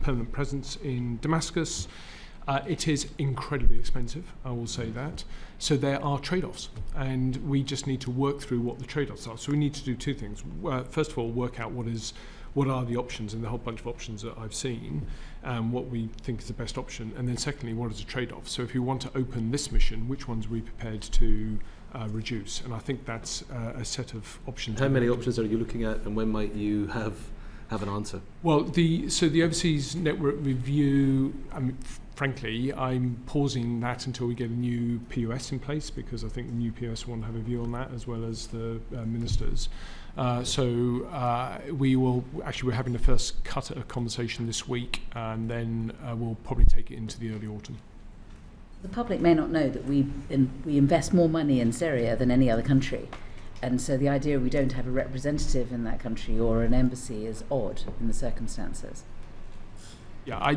permanent presence in Damascus. It is incredibly expensive, I will say that. So there are trade-offs, and we just need to work through what the trade-offs are. So we need to do two things. First of all, work out what are the options, and the whole bunch of options that I've seen, what we think is the best option, and then secondly, what is a trade-off? So if you want to open this mission, which ones are we prepared to reduce? And I think that's a set of options. How many options are you looking at, and when might you have an answer? Well, the overseas network review, frankly, I'm pausing that until we get a new POS in place, because I think the new POS want to have a view on that, as well as the ministers. We're having the first cut at a conversation this week, and then we'll probably take it into the early autumn. The public may not know that we invest more money in Syria than any other country. And so the idea we don't have a representative in that country or an embassy is odd in the circumstances. Yeah,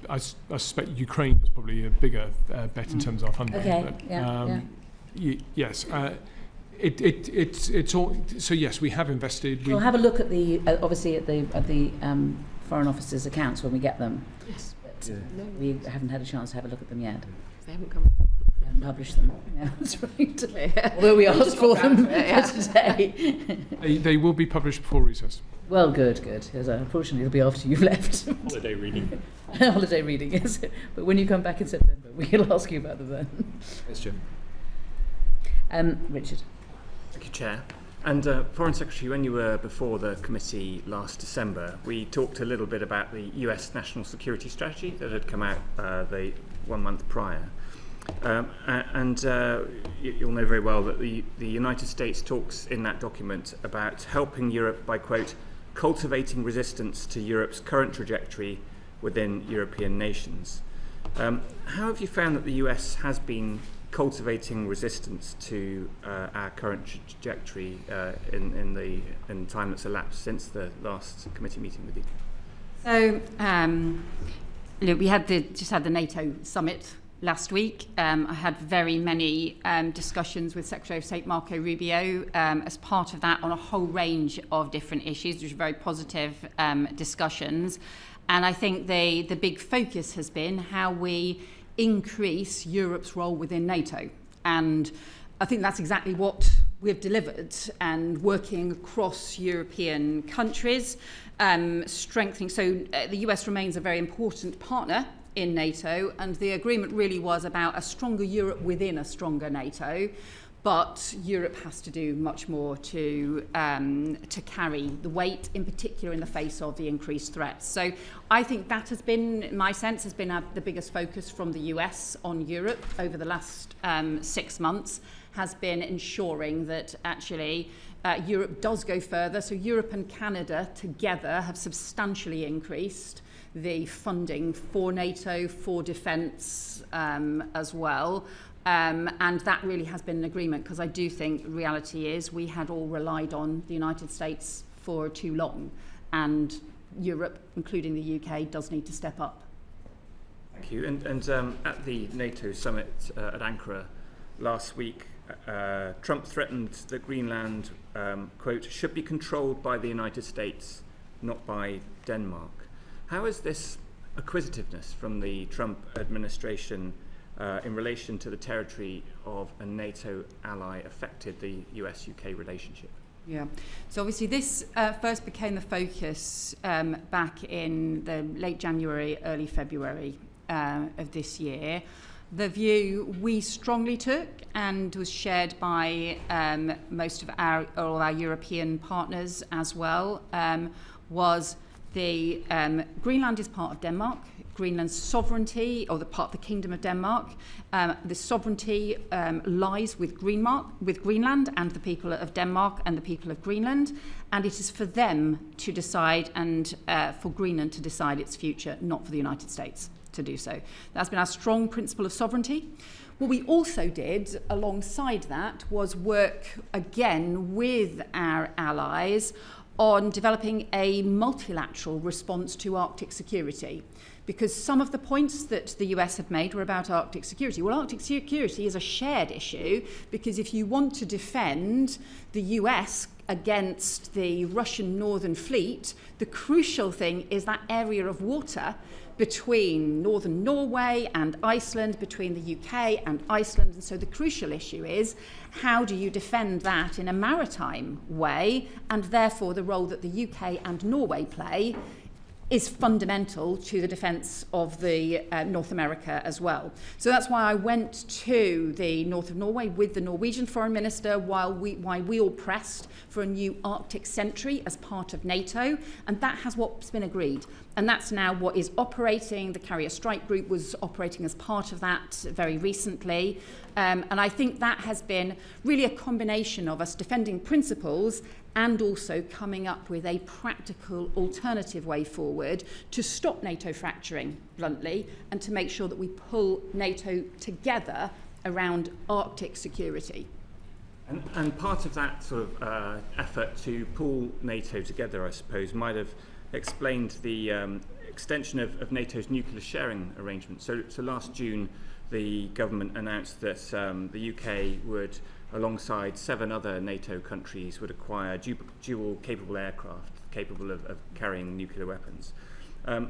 I suspect Ukraine is probably a bigger bet in terms of our funding. Okay, but, yes, it's all. So yes, we have invested. We'll have a look at the obviously at the Foreign Office's accounts when we get them. Yes. But we haven't had a chance to have a look at them yet. They haven't come. We haven't published them. Yeah, that's right. Although we asked for them today. They will be published before recess. Well, good. Because unfortunately, it'll be after you've left. Holiday reading. Holiday reading, yes. But when you come back in September, we'll ask you about them then. Thanks, Jim. Richard. Thank you, Chair. And Foreign Secretary, when you were before the committee last December, we talked a little bit about the US national security strategy that had come out the 1 month prior. You'll know very well that the United States talks in that document about helping Europe by, quote, cultivating resistance to Europe's current trajectory within European nations. How have you found that the US has been cultivating resistance to our current trajectory in the time that's elapsed since the last committee meeting with you? So, look, we just had the NATO summit last week. I had very many discussions with Secretary of State Marco Rubio as part of that on a whole range of different issues, which were very positive discussions. And I think the big focus has been how we increase Europe's role within NATO. And I think that's exactly what we've delivered, and working across European countries, strengthening. So the US remains a very important partner in NATO, and the agreement really was about a stronger Europe within a stronger NATO, but Europe has to do much more to carry the weight, in particular in the face of the increased threats. So I think that has been, in my sense, has been the biggest focus from the US on Europe over the last 6 months, has been ensuring that actually Europe does go further. So Europe and Canada together have substantially increased the funding for NATO, for defence as well. And that really has been an agreement, because I do think the reality is we had all relied on the United States for too long. And Europe, including the UK, does need to step up. Thank you. And at the NATO summit at Ankara last week, Trump threatened that Greenland, quote, should be controlled by the United States, not by Denmark. How has this acquisitiveness from the Trump administration in relation to the territory of a NATO ally affected the US-UK relationship? Yeah, so obviously this first became the focus back in the late January, early February of this year. The view we strongly took and was shared by most of all our European partners as well was the Greenland is part of Denmark. Greenland's sovereignty, or the part of the Kingdom of Denmark, the sovereignty lies with Greenland and the people of Denmark and the people of Greenland, and it is for them to decide and for Greenland to decide its future, not for the United States to do so. That's been our strong principle of sovereignty. What we also did alongside that was work again with our allies on developing a multilateral response to Arctic security, because some of the points that the US had made were about Arctic security. Well, Arctic security is a shared issue, because if you want to defend the US against the Russian Northern Fleet, the crucial thing is that area of water between northern Norway and Iceland, between the UK and Iceland. And so the crucial issue is, how do you defend that in a maritime way? And therefore the role that the UK and Norway play is fundamental to the defence of the North America as well. So that's why I went to the north of Norway with the Norwegian Foreign Minister while we all pressed for a new Arctic sentry as part of NATO, and that has what's been agreed. And that's now what is operating. The Carrier Strike Group was operating as part of that very recently. And I think that has been really a combination of us defending principles and also coming up with a practical alternative way forward to stop NATO fracturing, bluntly, and to make sure that we pull NATO together around Arctic security. And part of that sort of effort to pull NATO together, I suppose, might have explained the extension of NATO's nuclear sharing arrangement. So last June, the government announced that the UK would, alongside 7 other NATO countries, would acquire dual capable aircraft capable of carrying nuclear weapons. I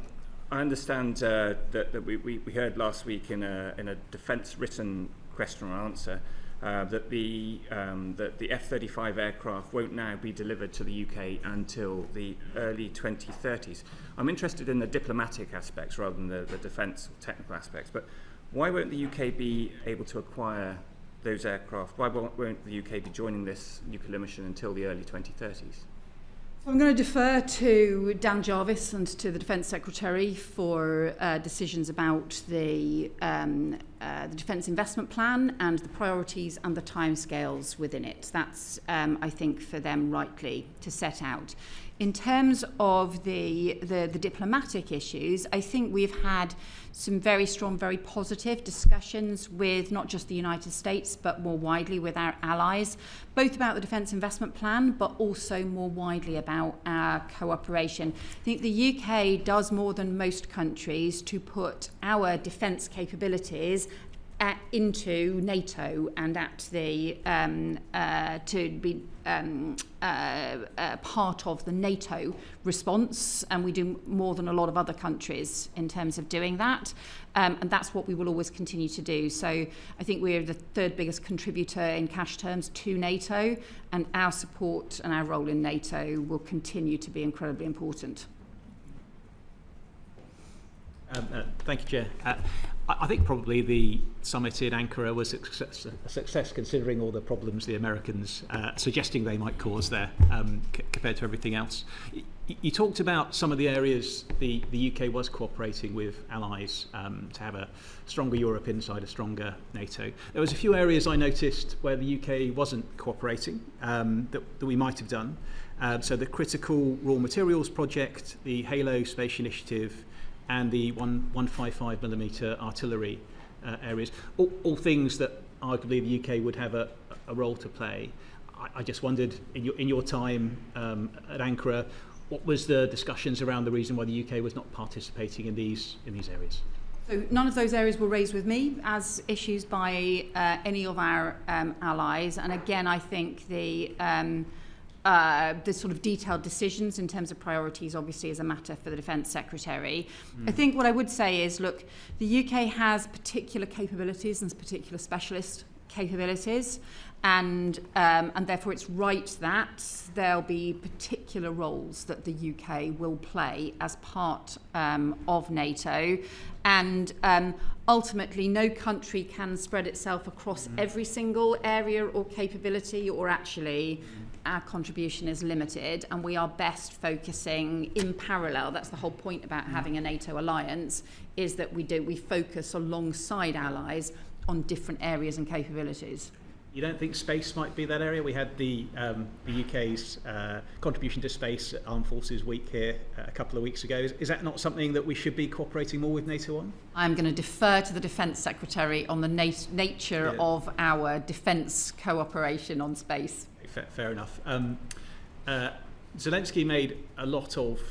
understand that we heard last week in a defence written question or answer that the F-35 aircraft won't now be delivered to the UK until the early 2030s. I'm interested in the diplomatic aspects rather than the defence or technical aspects, but why won't the UK be able to acquire those aircraft? Why won't the UK be joining this nuclear mission until the early 2030s? So I'm going to defer to Dan Jarvis and to the Defence Secretary for decisions about the Defence Investment Plan and the priorities and the timescales within it. That's, I think, for them rightly to set out. In terms of the diplomatic issues, I think we've had some very strong, very positive discussions with not just the United States, but more widely with our allies, both about the Defence Investment Plan, but also more widely about our cooperation. I think the UK does more than most countries to put our defence capabilities into NATO and at the to be part of the NATO response, and we do more than a lot of other countries in terms of doing that, and that's what we will always continue to do. So I think we're the 3rd biggest contributor in cash terms to NATO, and our support and our role in NATO will continue to be incredibly important. Thank you, Chair. I think probably the summit in Ankara was a success considering all the problems the Americans suggesting they might cause there compared to everything else. You talked about some of the areas the UK was cooperating with allies to have a stronger Europe inside a stronger NATO. There was a few areas I noticed where the UK wasn't cooperating that we might have done. So the critical raw materials project, the Halo Space Initiative, and the 155mm artillery areas, all things that arguably the UK would have a role to play. I just wondered, in your time at Ankara, what was the discussions around the reason why the UK was not participating in these areas? So none of those areas were raised with me as issues by any of our allies. And again, I think the sort of detailed decisions in terms of priorities obviously is a matter for the Defence Secretary. I think what I would say is, look, the UK has particular capabilities and particular specialist capabilities, and therefore it's right that there'll be particular roles that the UK will play as part of NATO, and ultimately no country can spread itself across every single area or capability, or actually our contribution is limited, and we are best focusing in parallel. That's the whole point about having a NATO alliance, is that we focus alongside allies on different areas and capabilities. You don't think space might be that area? We had the UK's contribution to space at Armed Forces Week here a couple of weeks ago. Is that not something that we should be cooperating more with NATO on? I'm going to defer to the Defence Secretary on the nature of our defence cooperation on space. Fair enough. Zelensky made a lot of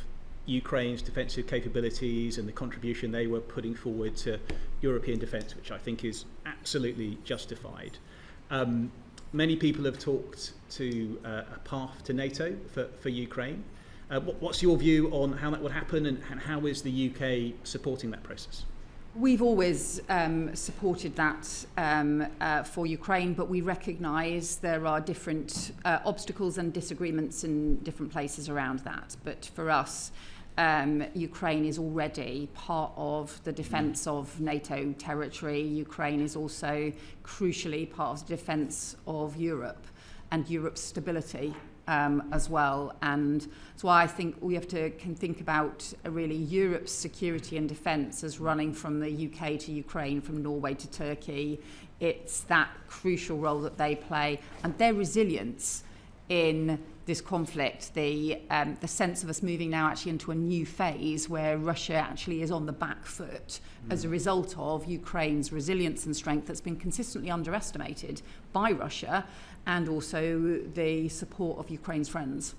Ukraine's defensive capabilities and the contribution they were putting forward to European defence, which I think is absolutely justified. Many people have talked to a path to NATO for Ukraine. What's your view on how that would happen, and how is the UK supporting that process? We've always supported that for Ukraine, but we recognise there are different obstacles and disagreements in different places around that. But for us, Ukraine is already part of the defence of NATO territory. Ukraine is also crucially part of the defence of Europe and Europe's stability as well. And that's why I think we have to think about really Europe's security and defence as running from the UK to Ukraine, from Norway to Turkey. It's that crucial role that they play, and their resilience in this conflict, the sense of us moving now actually into a new phase where Russia actually is on the back foot as a result of Ukraine's resilience and strength that's been consistently underestimated by Russia, and also the support of Ukraine's friends.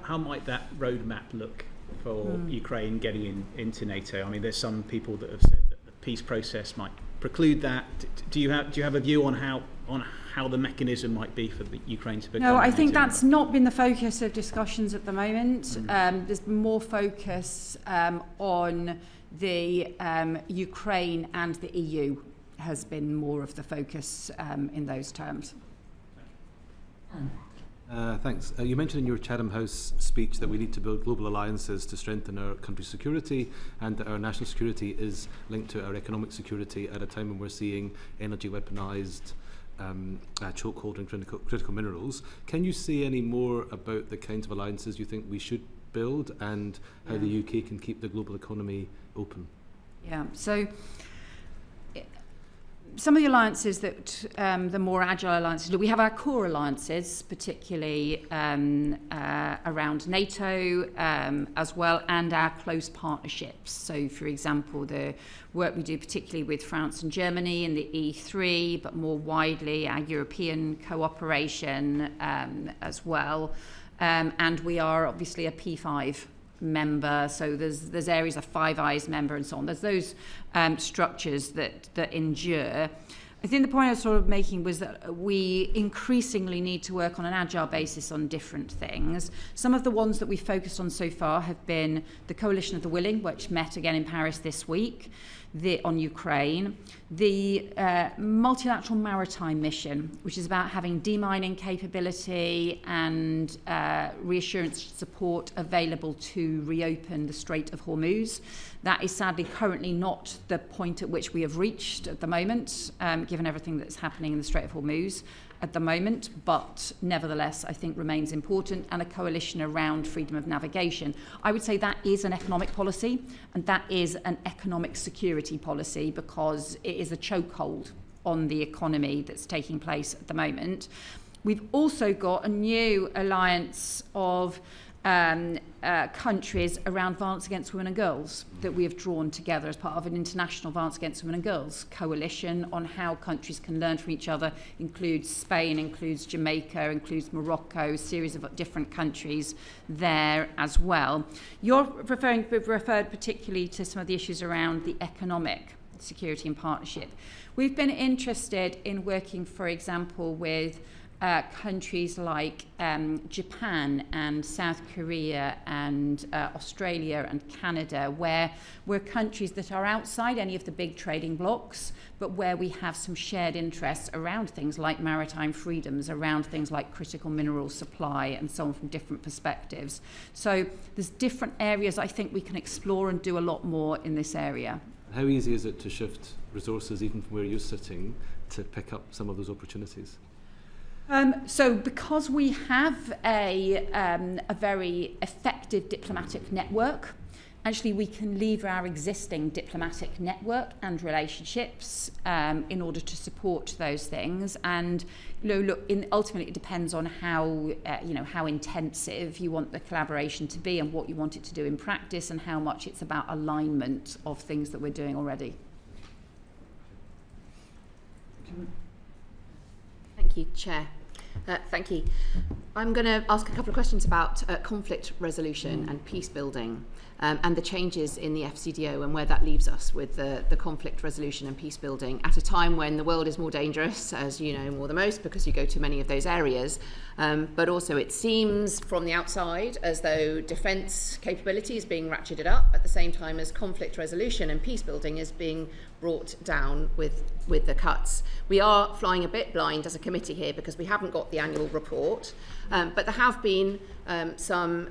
How might that roadmap look for Ukraine getting into NATO? I mean, there's some people that have said that the peace process might preclude that. Do you have a view on how the mechanism might be for the Ukraine to become? No, I think that's not been the focus of discussions at the moment. There's been more focus on the Ukraine, and the EU has been more of the focus in those terms. Thanks. You mentioned in your Chatham House speech that we need to build global alliances to strengthen our country's security, and that our national security is linked to our economic security at a time when we're seeing energy weaponised, chokehold and critical minerals. Can you say any more about the kinds of alliances you think we should build, and how the UK can keep the global economy open? Yeah, so some of the alliances that, the more agile alliances, we have our core alliances, particularly around NATO as well, and our close partnerships. So, for example, the work we do particularly with France and Germany in the E3, but more widely our European cooperation as well. And we are obviously a P5 member, so there's areas of Five Eyes member and so on. There's those structures that endure. I think the point I was sort of making was that we increasingly need to work on an agile basis on different things. Some of the ones that we've focused on so far have been the Coalition of the Willing, which met again in Paris this week, on Ukraine, the multilateral maritime mission, which is about having demining capability and reassurance support available to reopen the Strait of Hormuz. That is sadly currently not the point at which we have reached at the moment, given everything that's happening in the Strait of Hormuz at the moment, but nevertheless I think remains important, and a coalition around freedom of navigation. I would say that is an economic policy, and that is an economic security policy, because it is a chokehold on the economy that's taking place at the moment. We've also got a new alliance of countries around violence against women and girls that we have drawn together as part of an international violence against women and girls coalition on how countries can learn from each other. Includes Spain, includes Jamaica, includes Morocco, a series of different countries there as well. You're referred particularly to some of the issues around the economic security and partnership. We've been interested in working, for example, with countries like Japan and South Korea and Australia and Canada, where we're countries that are outside any of the big trading blocs, but where we have some shared interests around things like maritime freedoms, around things like critical mineral supply and so on from different perspectives. So there's different areas I think we can explore and do a lot more in this area. How easy is it to shift resources, even from where you're sitting, to pick up some of those opportunities? So because we have a very effective diplomatic network, actually we can lever our existing diplomatic network and relationships in order to support those things. And ultimately it depends on how intensive you want the collaboration to be and what you want it to do in practice and how much it's about alignment of things that we're doing already. Thank you, Chair. Thank you. I'm going to ask a couple of questions about conflict resolution and peace building and the changes in the FCDO and where that leaves us with the conflict resolution and peace building at a time when the world is more dangerous, as you know more than most, because you go to many of those areas. But also it seems from the outside as though defence capability is being ratcheted up at the same time as conflict resolution and peace building is being brought down with the cuts. We are flying a bit blind as a committee here because we haven't got the annual report, but there have been some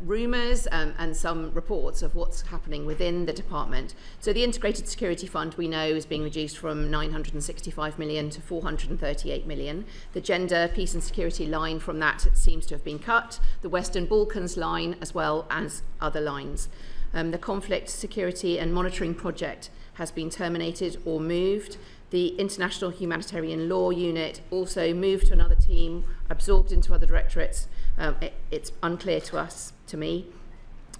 rumours and some reports of what's happening within the department. So the Integrated Security Fund, we know, is being reduced from 965 million to 438 million. The Gender, Peace and Security line from that seems to have been cut. The Western Balkans line, as well as other lines. The Conflict, Security and Monitoring Project has been terminated or moved. The International Humanitarian Law Unit also moved to another team, absorbed into other directorates. It's unclear to me.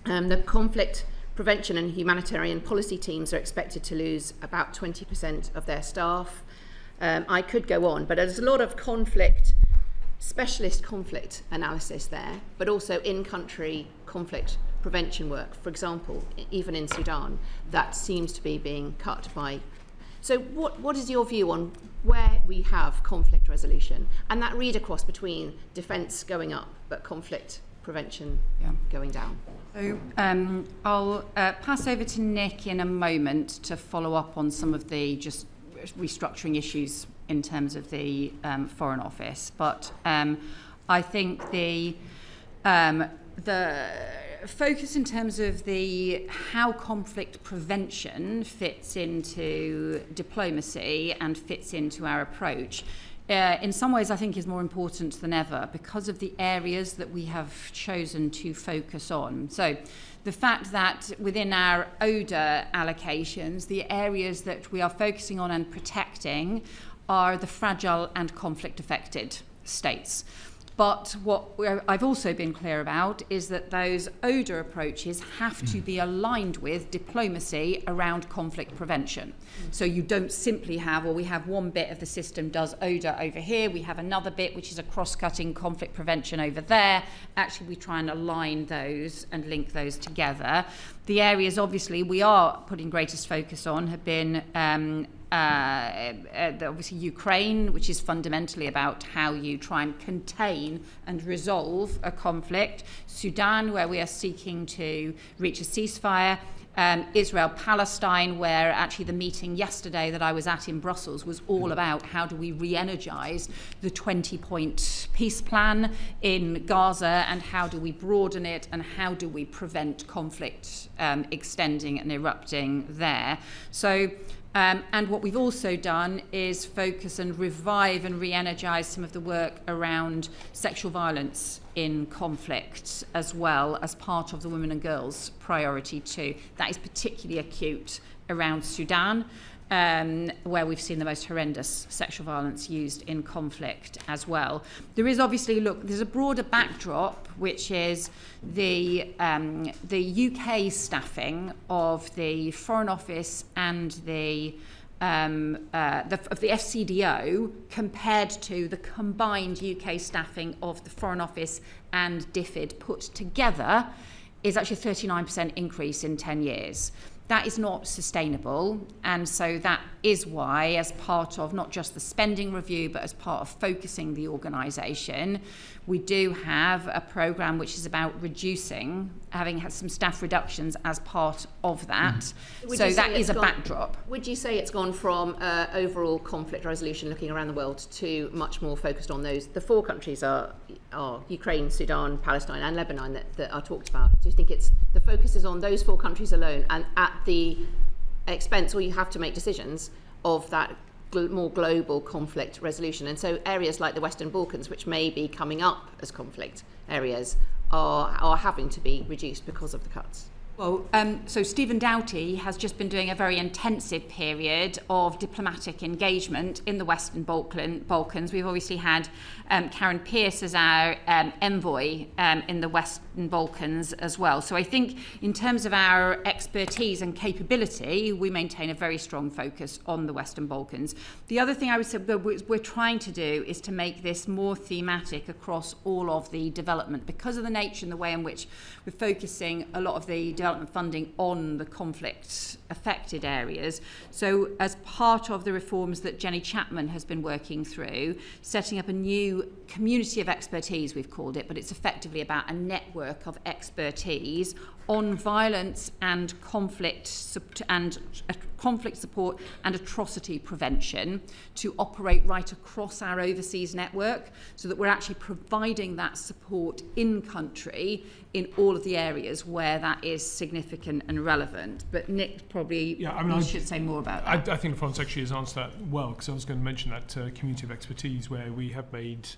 The conflict prevention and humanitarian policy teams are expected to lose about 20% of their staff. I could go on, but there's a lot of specialist conflict analysis there, but also in-country conflict prevention work. For example, even in Sudan, that seems to be being cut by. So what is your view on where we have conflict resolution and that read across between defence going up but conflict prevention going down? So I'll pass over to Nick in a moment to follow up on some of the just restructuring issues in terms of the Foreign Office. But I think the focus in terms of how conflict prevention fits into diplomacy and fits into our approach, in some ways I think is more important than ever because of the areas that we have chosen to focus on. So the fact that within our ODA allocations, the areas that we are focusing on and protecting are the fragile and conflict affected states. But what I've also been clear about is that those ODA approaches have to be aligned with diplomacy around conflict prevention. So you don't simply have, we have one bit of the system does ODA over here, we have another bit which is a cross-cutting conflict prevention over there. Actually, we try and align those and link those together. The areas, obviously, we are putting greatest focus on have been obviously Ukraine, which is fundamentally about how you try and contain and resolve a conflict. Sudan, where we are seeking to reach a ceasefire. Israel-Palestine, where actually the meeting yesterday that I was at in Brussels was all about how do we re-energise the 20-point peace plan in Gaza and how do we broaden it and how do we prevent conflict extending and erupting there. So and what we've also done is focus and revive and re-energise some of the work around sexual violence in conflict as well as part of the women and girls priority too. That is particularly acute around Sudan. where we've seen the most horrendous sexual violence used in conflict as well. There is obviously, there's a broader backdrop, which is the UK staffing of the Foreign Office and the FCDO compared to the combined UK staffing of the Foreign Office and DFID put together is actually a 39% increase in 10 years. That is not sustainable, and so that is why, as part of not just the spending review, but as part of focusing the organisation, we do have a programme which is about having had some staff reductions as part of that. So that is a backdrop. Would you say it's gone from overall conflict resolution looking around the world to much more focused on those? The 4 countries are Ukraine, Sudan, Palestine and Lebanon that are talked about. Do you think the focus is on those 4 countries alone and at the expense, or you have to make decisions of that more global conflict resolution? And so areas like the Western Balkans, which may be coming up as conflict areas, are having to be reduced because of the cuts. Well, so Stephen Doughty has just been doing a very intensive period of diplomatic engagement in the Western Balkans. We've obviously had Karen Pierce as our envoy in the Western Balkans as well. So I think in terms of our expertise and capability, we maintain a very strong focus on the Western Balkans. The other thing I would say we're trying to do is to make this more thematic across all of the development, because of the nature and the way in which we're focusing a lot of the development funding on the conflict affected areas. So as part of the reforms that Jenny Chapman has been working through, setting up a new community of expertise, we've called it, but it's effectively about a network of expertise on violence and conflict support and atrocity prevention to operate right across our overseas network, so that we're actually providing that support in country in all of the areas where that is significant and relevant. But Nick probably should say more about that. I think the Foreign Secretary has answered that well, because I was going to mention that community of expertise where we have made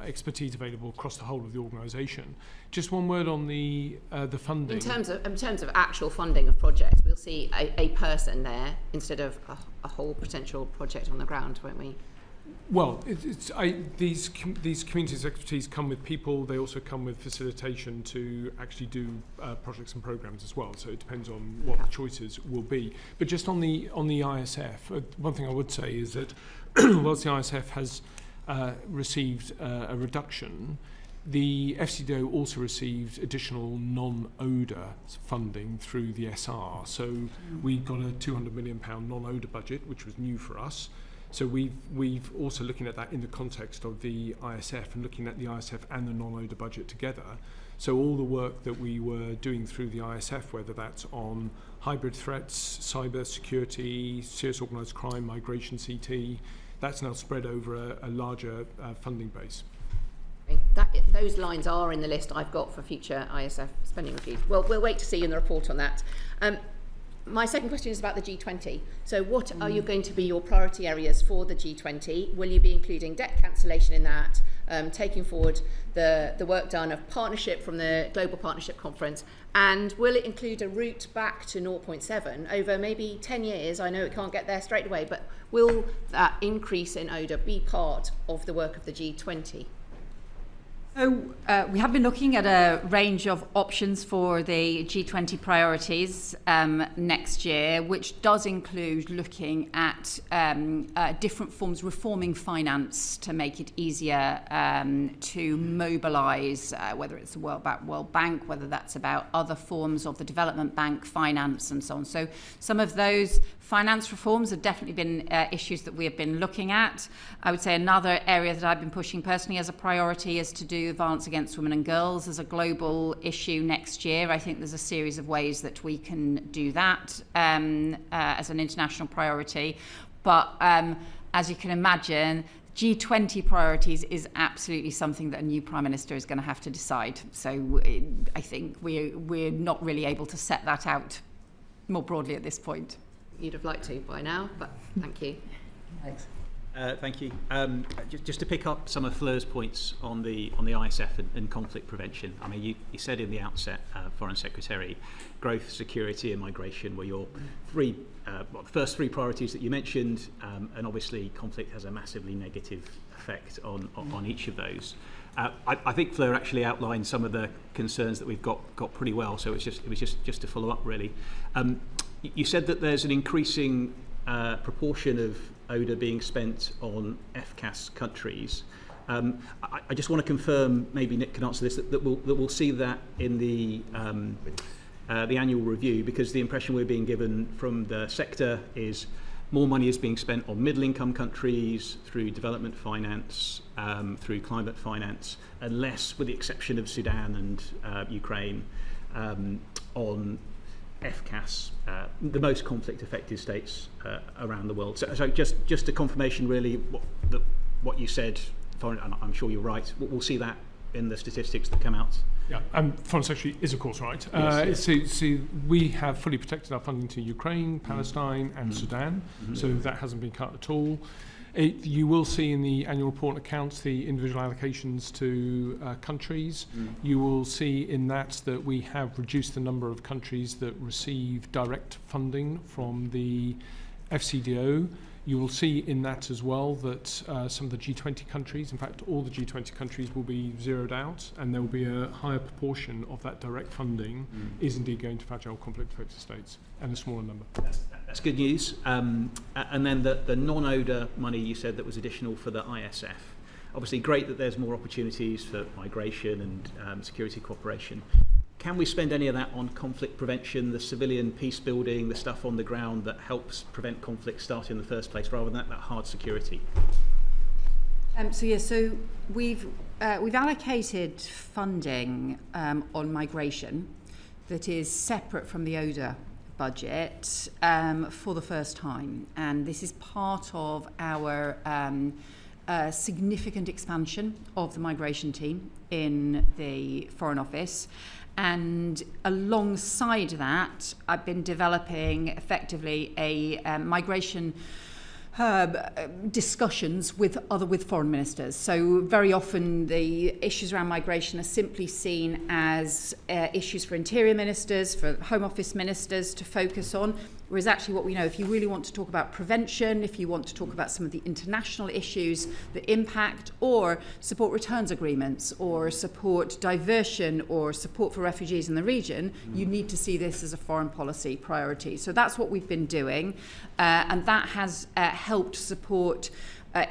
expertise available across the whole of the organisation. Just one word on the funding. In terms of actual funding of projects, we'll see a person there instead of a whole potential project on the ground, won't we? Well, these communities of expertise come with people. They also come with facilitation to actually do projects and programmes as well. So it depends on what the choices will be. But just on the ISF, one thing I would say is that whilst the ISF has received a reduction, the FCDO also received additional non-ODA funding through the SR. So we got a £200 million non-ODA budget, which was new for us. So we've also looking at that in the context of the ISF and looking at the ISF and the non-ODA budget together. So all the work that we were doing through the ISF, whether that's on hybrid threats, cyber security, serious organised crime, migration, CT, that's now spread over a larger funding base. Those lines are in the list I've got for future ISF spending reviews. Well, we'll wait to see in the report on that. My second question is about the G20. So what are you going to be your priority areas for the G20? Will you be including debt cancellation in that, taking forward the work done of partnership from the Global Partnership Conference, and will it include a route back to 0.7 over maybe 10 years? I know it can't get there straight away, but will that increase in ODA be part of the work of the G20? So we have been looking at a range of options for the G20 priorities next year, which does include looking at different forms, reforming finance to make it easier to mobilise, whether it's the World Bank, whether that's about other forms of the Development Bank finance and so on. So some of those finance reforms have definitely been issues that we have been looking at. I would say another area that I've been pushing personally as a priority is to do violence against women and girls as a global issue next year. I think there's a series of ways that we can do that as an international priority. But as you can imagine, G20 priorities is absolutely something that a new Prime Minister is going to have to decide. So I think we're not really able to set that out more broadly at this point. You'd have liked to by now, but thank you. Thanks. Thank you. Just to pick up some of Fleur's points on the ISF and conflict prevention. I mean, you said in the outset, Foreign Secretary, growth, security, and migration were your the first three priorities that you mentioned, and obviously conflict has a massively negative effect on each of those. I think Fleur actually outlined some of the concerns that we've got pretty well. So it was just to follow up really. You said that there's an increasing proportion of ODA being spent on FCAS countries. I just want to confirm, maybe Nick can answer this, that we'll see that in the annual review, because the impression we're being given from the sector is more money is being spent on middle-income countries through development finance, through climate finance, and less, with the exception of Sudan and Ukraine, on FCAS, the most conflict-affected states around the world. So just a confirmation, really, what you said. And I'm sure you're right. We'll see that in the statistics that come out. Yeah, and Foreign Secretary is of course right. Yes. So we have fully protected our funding to Ukraine, Palestine, and Sudan. So that hasn't been cut at all. You will see in the annual report and accounts the individual allocations to countries. You will see in that we have reduced the number of countries that receive direct funding from the FCDO. You will see in that as well that some of the G20 countries, in fact all the G20 countries, will be zeroed out, and there will be a higher proportion of that direct funding is indeed going to fragile conflict affected states, and a smaller number. That's good news. And then the non-ODA money you said that was additional for the ISF. Obviously great that there's more opportunities for migration and security cooperation. Can we spend any of that on conflict prevention, the civilian peace building, the stuff on the ground that helps prevent conflict starting in the first place, rather than that hard security? So we've allocated funding on migration that is separate from the ODA budget for the first time, and this is part of our significant expansion of the migration team in the Foreign Office. And alongside that, I've been developing effectively a migration discussions with foreign ministers. So very often the issues around migration are simply seen as issues for interior ministers, for Home Office ministers to focus on, whereas actually what we know, if you really want to talk about prevention, if you want to talk about some of the international issues that impact, or support returns agreements, or support diversion, or support for refugees in the region, you need to see this as a foreign policy priority. So that's what we've been doing, and that has helped support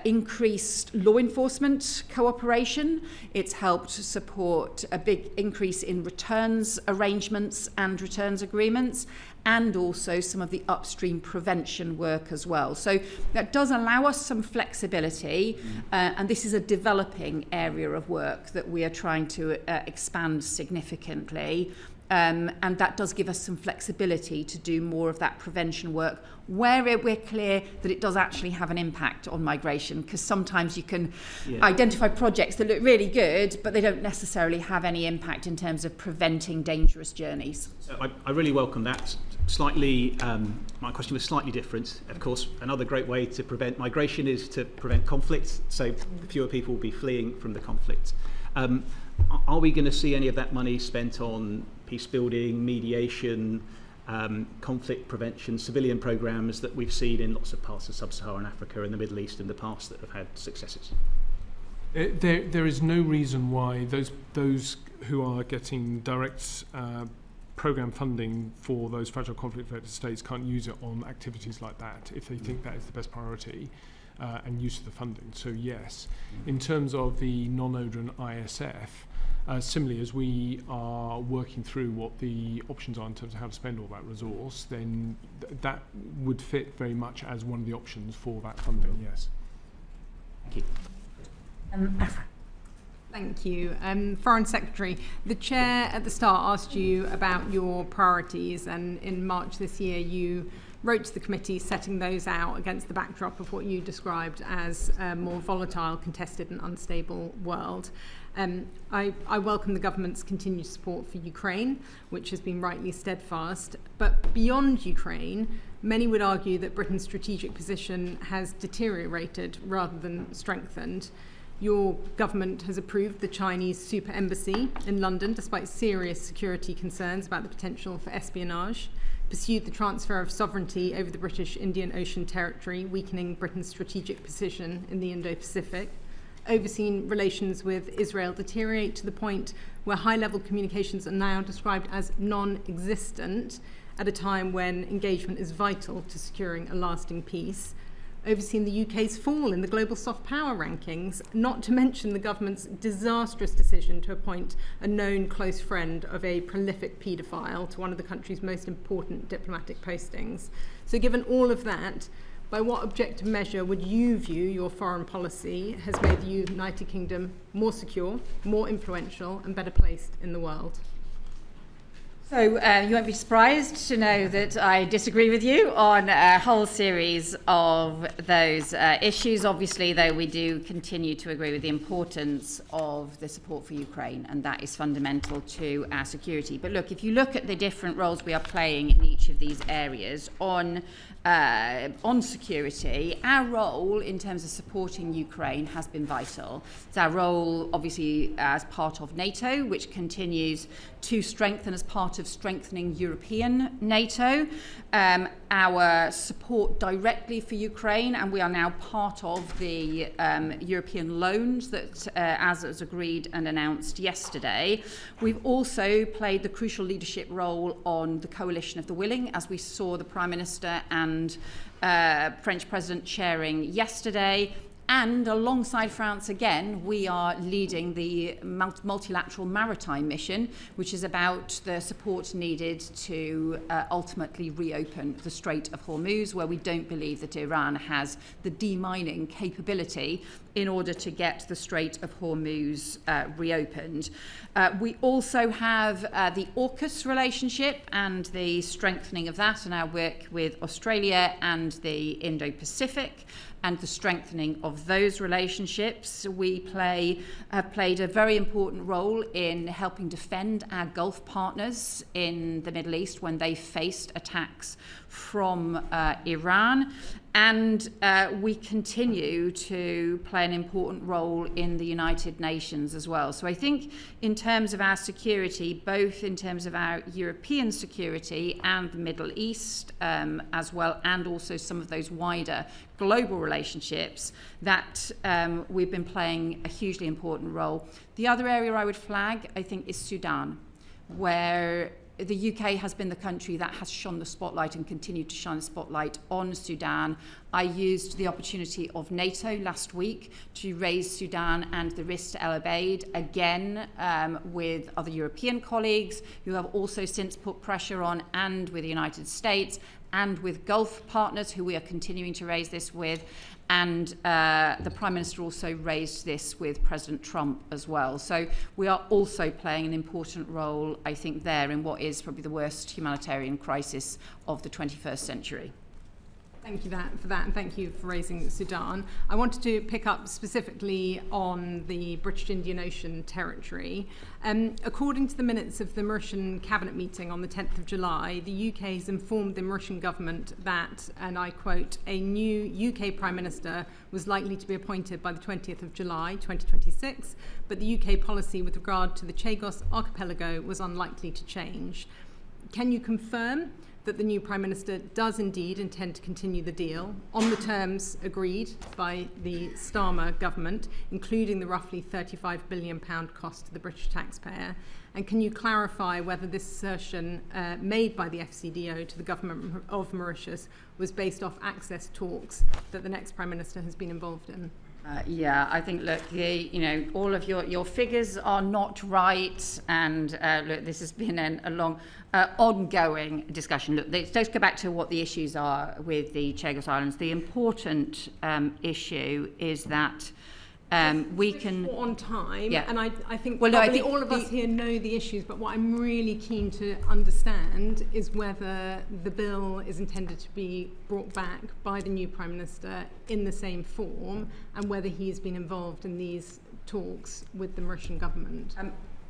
increased law enforcement cooperation. It's helped support a big increase in returns arrangements and returns agreements, and also some of the upstream prevention work as well. So that does allow us some flexibility, and this is a developing area of work that we are trying to expand significantly. And that does give us some flexibility to do more of that prevention work where we're clear that it does actually have an impact on migration, because sometimes you can identify projects that look really good but they don't necessarily have any impact in terms of preventing dangerous journeys. So I really welcome that. Slightly, my question was slightly different. Of course, another great way to prevent migration is to prevent conflict, so fewer people will be fleeing from the conflict. Are we going to see any of that money spent on peace building, mediation, conflict prevention, civilian programs that we've seen in lots of parts of sub-Saharan Africa and the Middle East in the past that have had successes? There is no reason why those who are getting direct program funding for those fragile conflict affected states can't use it on activities like that if they think that is the best priority and use of the funding. So yes, in terms of the non-ODA and ISF, similarly, as we are working through what the options are in terms of how to spend all that resource, then that would fit very much as one of the options for that funding, yes. Thank you. Afra. Thank you. Foreign Secretary, the Chair at the start asked you about your priorities, and in March this year you wrote to the committee setting those out against the backdrop of what you described as a more volatile, contested and unstable world. I welcome the government's continued support for Ukraine, which has been rightly steadfast, but beyond Ukraine, Many would argue that Britain's strategic position has deteriorated rather than strengthened. Your government has approved the Chinese super embassy in London despite serious security concerns about the potential for espionage, pursued the transfer of sovereignty over the British Indian Ocean territory, weakening Britain's strategic position in the Indo-Pacific, overseen relations with Israel deteriorate to the point where high-level communications are now described as non-existent at a time when engagement is vital to securing a lasting peace, overseen the UK's fall in the global soft power rankings, not to mention the government's disastrous decision to appoint a known close friend of a prolific paedophile to one of the country's most important diplomatic postings. So given all of that, by what objective measure would you view your foreign policy has made the United Kingdom more secure, more influential and better placed in the world? So you won't be surprised to know that I disagree with you on a whole series of those issues. Obviously, though, we do continue to agree with the importance of the support for Ukraine, and that is fundamental to our security. But look, if you look at the different roles we are playing in each of these areas on security, our role in terms of supporting Ukraine has been vital. It's our role, obviously, as part of NATO, which continues to strengthen as part of strengthening European NATO, our support directly for Ukraine, and we are now part of the European loans that, as was agreed and announced yesterday. We've also played the crucial leadership role on the coalition of the willing, as we saw the Prime Minister and French President chairing yesterday. And alongside France again, we are leading the multilateral maritime mission, which is about the support needed to ultimately reopen the Strait of Hormuz, where we don't believe that Iran has the demining capability in order to get the Strait of Hormuz reopened. We also have the AUKUS relationship and the strengthening of that and our work with Australia and the Indo-Pacific, and the strengthening of those relationships. We have played a very important role in helping defend our Gulf partners in the Middle East when they faced attacks from Iran. And we continue to play an important role in the United Nations as well. So I think in terms of our security, both in terms of our European security and the Middle East as well, and also some of those wider global relationships, that we've been playing a hugely important role. The other area I would flag, I think, is Sudan, where the UK has been the country that has shone the spotlight and continued to shine the spotlight on Sudan. I used the opportunity of NATO last week to raise Sudan and the risk to El Obeid again with other European colleagues who have also since put pressure on, and with the United States and with Gulf partners who we are continuing to raise this with. And the Prime Minister also raised this with President Trump as well. So we are also playing an important role, I think, there in what is probably the worst humanitarian crisis of the 21st century. Thank you for that, and thank you for raising Sudan. I wanted to pick up specifically on the British Indian Ocean territory. According to the minutes of the Mauritian Cabinet meeting on the 10th of July, the UK has informed the Mauritian government that, and I quote, a new UK Prime Minister was likely to be appointed by the 20th of July 2026, but the UK policy with regard to the Chagos archipelago was unlikely to change. Can you confirm that the new Prime Minister does indeed intend to continue the deal on the terms agreed by the Starmer government, including the roughly £35 billion cost to the British taxpayer? And can you clarify whether this assertion made by the FCDO to the government of Mauritius was based off access talks that the next Prime Minister has been involved in? Yeah, I think, look, all of your figures are not right, and look, this has been a long, ongoing discussion. Look, let's go back to what the issues are with the Chagos Islands. The important issue is that we can on time, yeah. And I think well, probably all of us here know the issues, but what I'm really keen to understand is whether the bill is intended to be brought back by the new Prime Minister in the same form, and whether he has been involved in these talks with the Mauritian government.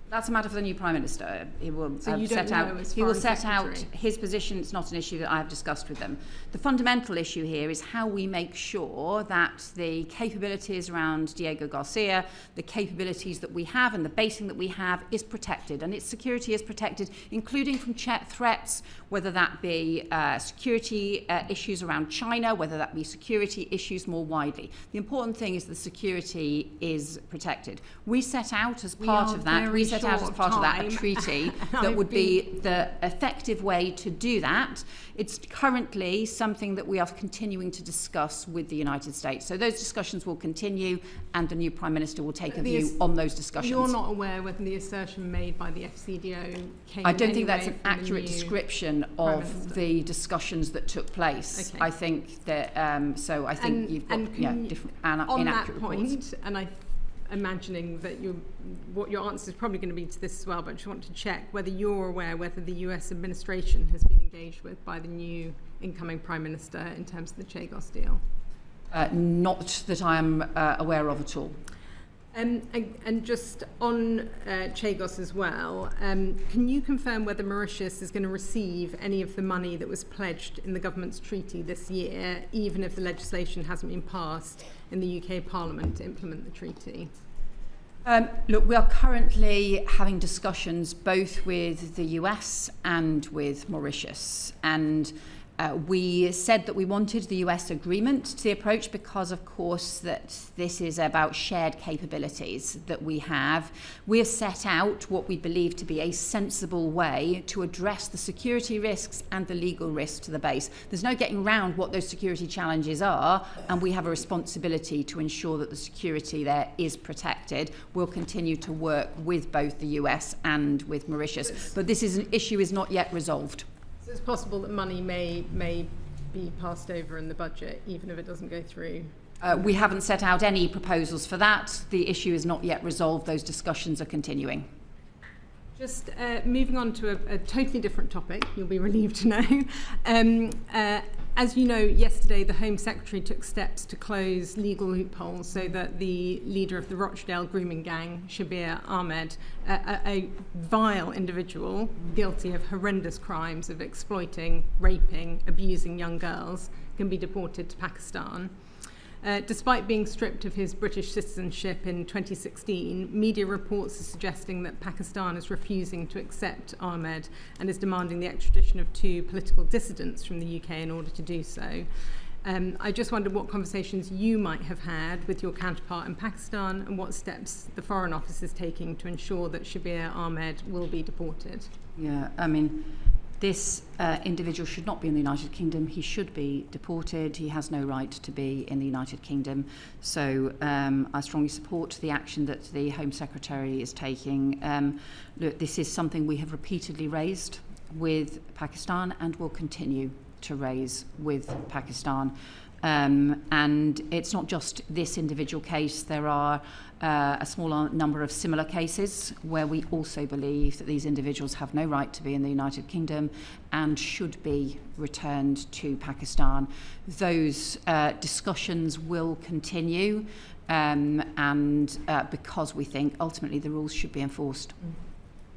That's a matter for the new Prime Minister. He will set out his position. It's not an issue that I have discussed with them. The fundamental issue here is how we make sure that the capabilities around Diego Garcia, the capabilities that we have and the basing that we have is protected, and its security is protected, including from threats, whether that be security issues around China, whether that be security issues more widely. The important thing is the security is protected. We set out as part of that, a treaty that would be the effective way to do that. It's currently something that we are continuing to discuss with the United States. So those discussions will continue, and the new Prime Minister will take a view on those discussions. You're not aware whether the assertion made by the FCDO came I don't think that's an accurate description of the discussions that took place. Okay. I think that, so I think you've got different inaccurate reports. And I'm imagining that what your answer is probably going to be to this as well, but I just want to check whether you're aware whether the US administration has been engaged with by the new incoming Prime Minister in terms of the Chagos deal. Not that I'm aware of at all. And just on Chagos as well, can you confirm whether Mauritius is going to receive any of the money that was pledged in the government's treaty this year, even if the legislation hasn't been passed in the UK Parliament to implement the treaty? Look, we are currently having discussions both with the US and with Mauritius, and we said that we wanted the US agreement to the approach because, of course, that this is about shared capabilities that we have. We have set out what we believe to be a sensible way to address the security risks and the legal risks to the base. There's no getting around what those security challenges are, and we have a responsibility to ensure that the security there is protected. We'll continue to work with both the US and with Mauritius, but this is an issue is not yet resolved. So it's possible that money may be passed over in the budget, even if it doesn't go through? We haven't set out any proposals for that. The issue is not yet resolved. Those discussions are continuing. Just moving on to a totally different topic, you'll be relieved to know. As you know, yesterday the Home Secretary took steps to close legal loopholes so that the leader of the Rochdale grooming gang, Shabir Ahmed, a vile individual guilty of horrendous crimes of exploiting, raping, abusing young girls, can be deported to Pakistan. Despite being stripped of his British citizenship in 2016, media reports are suggesting that Pakistan is refusing to accept Ahmed and is demanding the extradition of 2 political dissidents from the UK in order to do so. I just wondered what conversations you might have had with your counterpart in Pakistan and what steps the Foreign Office is taking to ensure that Shabir Ahmed will be deported. Yeah, I mean, this individual should not be in the United Kingdom. He should be deported. He has no right to be in the United Kingdom. So I strongly support the action that the Home Secretary is taking. Look, this is something we have repeatedly raised with Pakistan and will continue to raise with Pakistan. And it's not just this individual case. There are a small number of similar cases where we also believe that these individuals have no right to be in the United Kingdom and should be returned to Pakistan. Those discussions will continue because we think ultimately the rules should be enforced.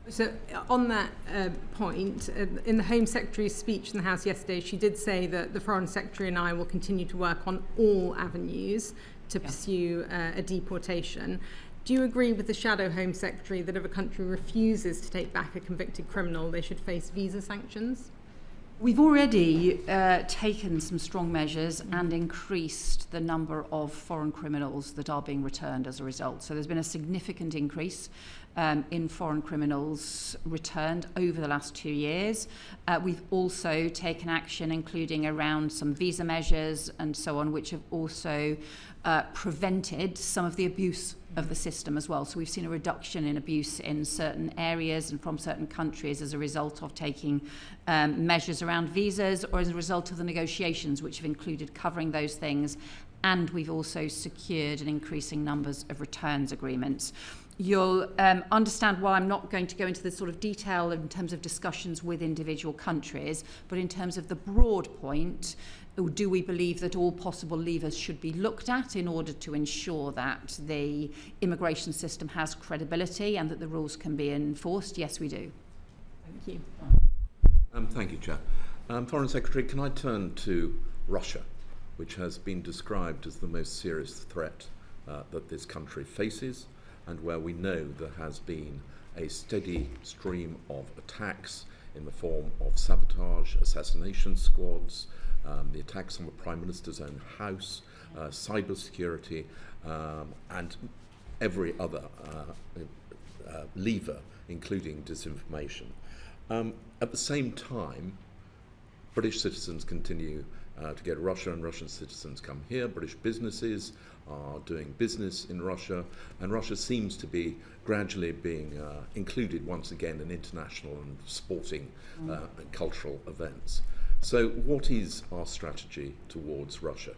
So on that point, in the Home Secretary's speech in the House yesterday, she did say that the Foreign Secretary and I will continue to work on all avenues to pursue a deportation. Do you agree with the Shadow Home Secretary that if a country refuses to take back a convicted criminal, they should face visa sanctions? We've already taken some strong measures and increased the number of foreign criminals that are being returned as a result. So there's been a significant increase in foreign criminals returned over the last 2 years. We've also taken action, including around some visa measures and so on, which have also prevented some of the abuse of the system as well. So we've seen a reduction in abuse in certain areas and from certain countries as a result of taking measures around visas or as a result of the negotiations which have included covering those things. And we've also secured an increasing numbers of returns agreements. you'll understand why I'm not going to go into the sort of detail in terms of discussions with individual countries, but in terms of the broad point, do we believe that all possible levers should be looked at in order to ensure that the immigration system has credibility and that the rules can be enforced? Yes, we do. Thank you. Thank you, Chair. Foreign Secretary, can I turn to Russia, which has been described as the most serious threat that this country faces, and where we know there has been a steady stream of attacks in the form of sabotage, assassination squads, the attacks on the Prime Minister's own house, cybersecurity, and every other lever, including disinformation. At the same time, British citizens continue to go to Russia, and Russian citizens come here. British businesses are doing business in Russia, and Russia seems to be gradually being included once again in international and sporting and cultural events. So what is our strategy towards Russia?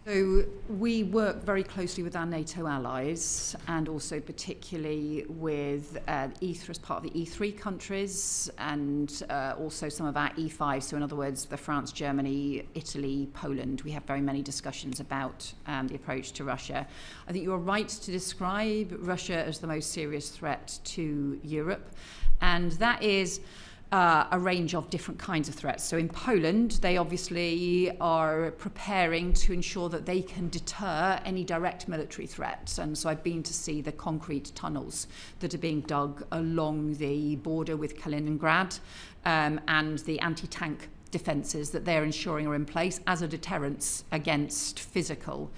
So we work very closely with our NATO allies, and also particularly with E3 as part of the E3 countries, and also some of our E5. So in other words, the France, Germany, Italy, Poland. We have very many discussions about the approach to Russia. I think you're right to describe Russia as the most serious threat to Europe, and that is a range of different kinds of threats. So in Poland, they obviously are preparing to ensure that they can deter any direct military threats. And so I've been to see the concrete tunnels that are being dug along the border with Kaliningrad, and the anti-tank defences that they're ensuring are in place as a deterrence against physical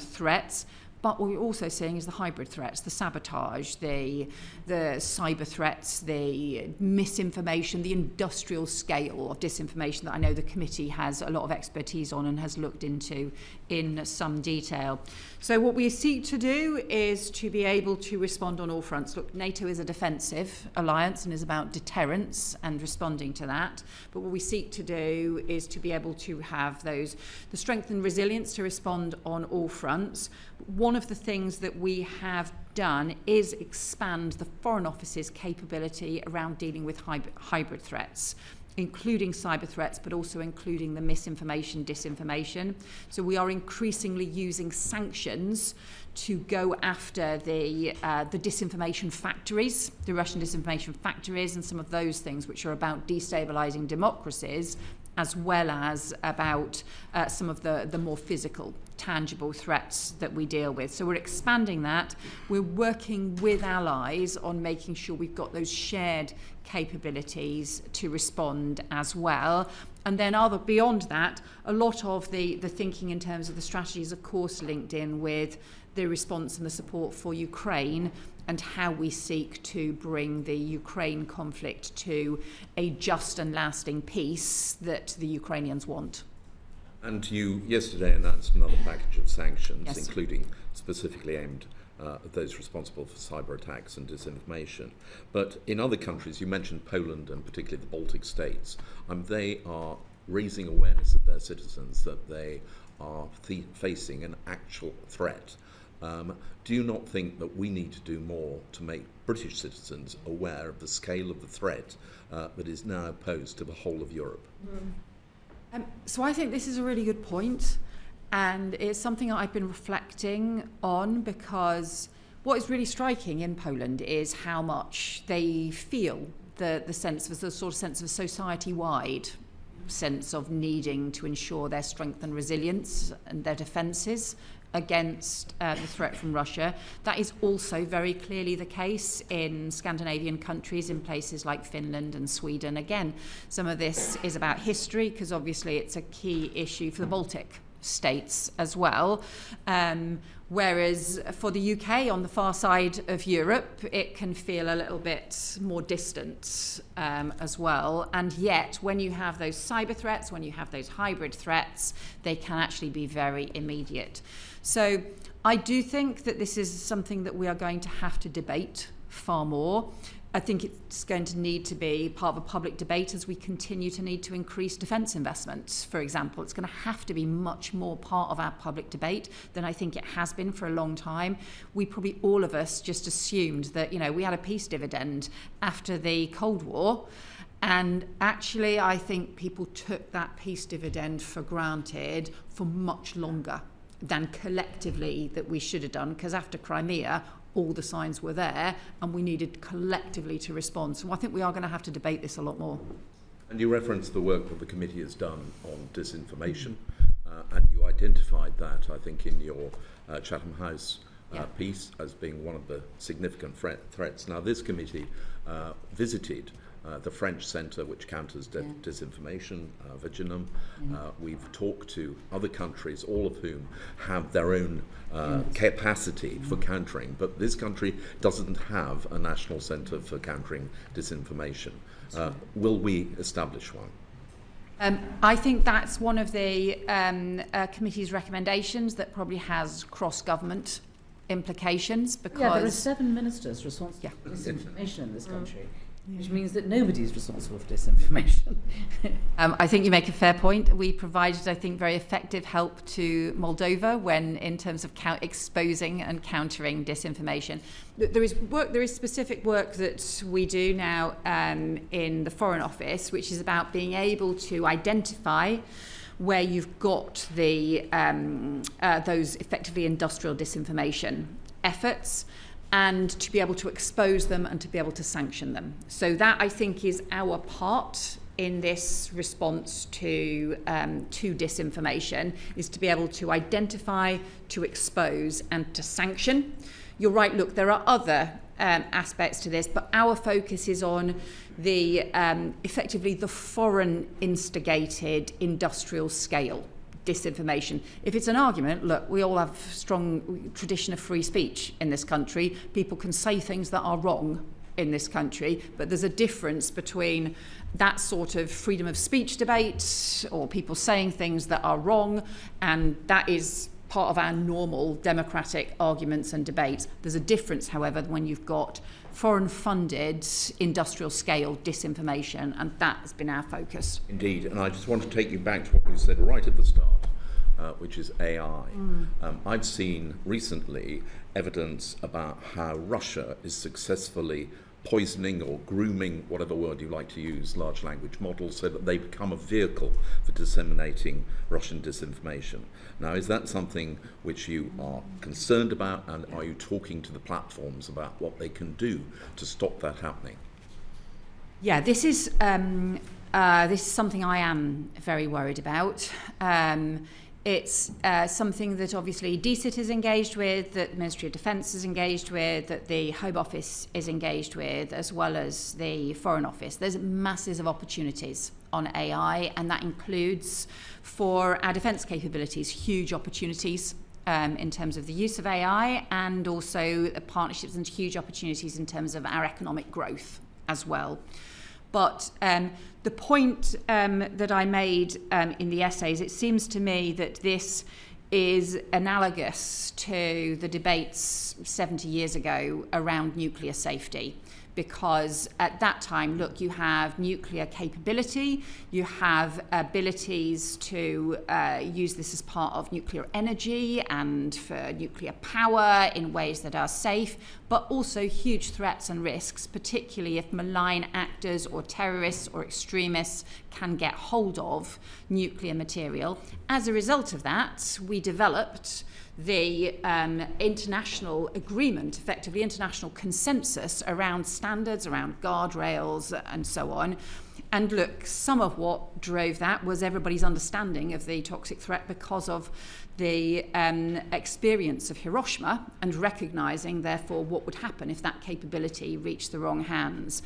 threats. But what we're also seeing is the hybrid threats, the sabotage, the cyber threats, the misinformation, the industrial scale of disinformation that I know the committee has a lot of expertise on and has looked into in some detail. So what we seek to do is to be able to respond on all fronts. Look, NATO is a defensive alliance and is about deterrence and responding to that. But what we seek to do is to be able to have the strength and resilience to respond on all fronts. One of the things that we have done is expand the Foreign Office's capability around dealing with hybrid threats, including cyber threats, but also including the misinformation, disinformation. So we are increasingly using sanctions to go after the disinformation factories, the Russian disinformation factories, and some of those things which are about destabilizing democracies, as well as about some of the more physical, tangible threats that we deal with. So we're expanding that. We're working with allies on making sure we've got those shared capabilities to respond as well. And then beyond that, a lot of the thinking in terms of the strategy is, of course, linked in with the response and the support for Ukraine, and how we seek to bring the Ukraine conflict to a just and lasting peace that the Ukrainians want. And you yesterday announced another package of sanctions, yes, including specifically aimed at those responsible for cyber attacks and disinformation. But in other countries, you mentioned Poland and particularly the Baltic states, they are raising awareness of their citizens that they are facing an actual threat. Do you not think that we need to do more to make British citizens aware of the scale of the threat that is now posed to the whole of Europe? So I think this is a really good point, and it's something that I've been reflecting on, because what is really striking in Poland is how much they feel the sense of the sort of sense of a society-wide sense of needing to ensure their strength and resilience and their defences against the threat from Russia. That is also very clearly the case in Scandinavian countries, in places like Finland and Sweden. Again, some of this is about history, because obviously it's a key issue for the Baltic states as well. Whereas for the UK, on the far side of Europe, it can feel a little bit more distant as well. And yet, when you have those cyber threats, when you have those hybrid threats, they can actually be very immediate. So I do think that this is something that we are going to have to debate far more. I think it's going to need to be part of a public debate as we continue to need to increase defence investments, for example. It's going to have to be much more part of our public debate than I think it has been for a long time. We probably, all of us, just assumed that, we had a peace dividend after the Cold War. And actually, I think people took that peace dividend for granted for much longer than collectively that we should have done, because after Crimea, all the signs were there and we needed collectively to respond. So I think we are going to have to debate this a lot more. And you referenced the work that the committee has done on disinformation, and you identified that, I think, in your Chatham House piece as being one of the significant threats. Now, this committee visited the French Centre which counters disinformation, Burnham. We've talked to other countries, all of whom have their own capacity for countering, but this country doesn't have a national centre for countering disinformation. Will we establish one? I think that's one of the committee's recommendations that probably has cross-government implications, because... Yeah, there are 7 ministers responsible for disinformation in this country. Which means that nobody's responsible for disinformation. I think you make a fair point. We provided, I think, very effective help to Moldova when, in terms of exposing and countering disinformation. There is specific work that we do now in the Foreign Office, which is about being able to identify where you've got the those effectively industrial disinformation efforts, and to be able to expose them and to be able to sanction them. So that, I think, is our part in this response to disinformation, is to be able to identify, to expose and to sanction. You're right, look, there are other aspects to this, but our focus is on the effectively the foreign instigated industrial scale disinformation. If it's an argument, look, we all have a strong tradition of free speech in this country. People can say things that are wrong in this country, but there's a difference between that sort of freedom of speech debate or people saying things that are wrong, and that is part of our normal democratic arguments and debates. There's a difference, however, when you've got foreign-funded industrial-scale disinformation, and that has been our focus. Indeed, and I just want to take you back to what you said right at the start, which is AI. I've seen recently evidence about how Russia is successfully poisoning or grooming, whatever word you like to use, large language models, so that they become a vehicle for disseminating Russian disinformation. Now, is that something which you are concerned about, and are you talking to the platforms about what they can do to stop that happening? Yeah, this is something I am very worried about. It's something that obviously DCIT is engaged with, that the Ministry of Defence is engaged with, that the Home Office is engaged with, as well as the Foreign Office. There's masses of opportunities on AI, and that includes, for our defence capabilities, huge opportunities in terms of the use of AI, and also partnerships and huge opportunities in terms of our economic growth as well. But the point that I made in the essays, it seems to me that this is analogous to the debates 70 years ago around nuclear safety. Because at that time, look, you have nuclear capability, you have abilities to use this as part of nuclear energy and for nuclear power in ways that are safe, but also huge threats and risks, particularly if malign actors or terrorists or extremists can get hold of nuclear material. As a result of that, we developed the international agreement, effectively international consensus around standards, around guardrails and so on. And look, some of what drove that was everybody's understanding of the toxic threat because of the experience of Hiroshima, and recognising, therefore, what would happen if that capability reached the wrong hands.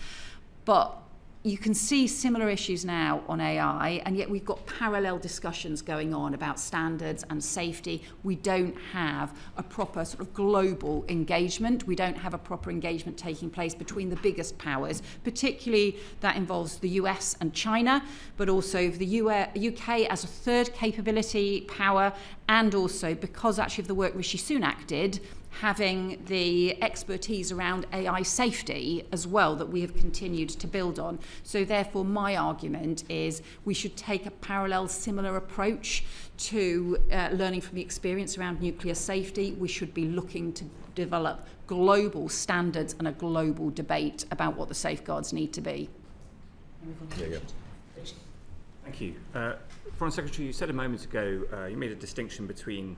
But you can see similar issues now on AI, and yet we've got parallel discussions going on about standards and safety. We don't have a proper sort of global engagement. We don't have a proper engagement taking place between the biggest powers, particularly that involves the US and China, but also the UK as a third capability power, and also because actually of the work Rishi Sunak did, having the expertise around AI safety as well that we have continued to build on. So therefore my argument is we should take a parallel similar approach to learning from the experience around nuclear safety. We should be looking to develop global standards and a global debate about what the safeguards need to be. Thank you. Foreign Secretary, you said a moment ago, you made a distinction between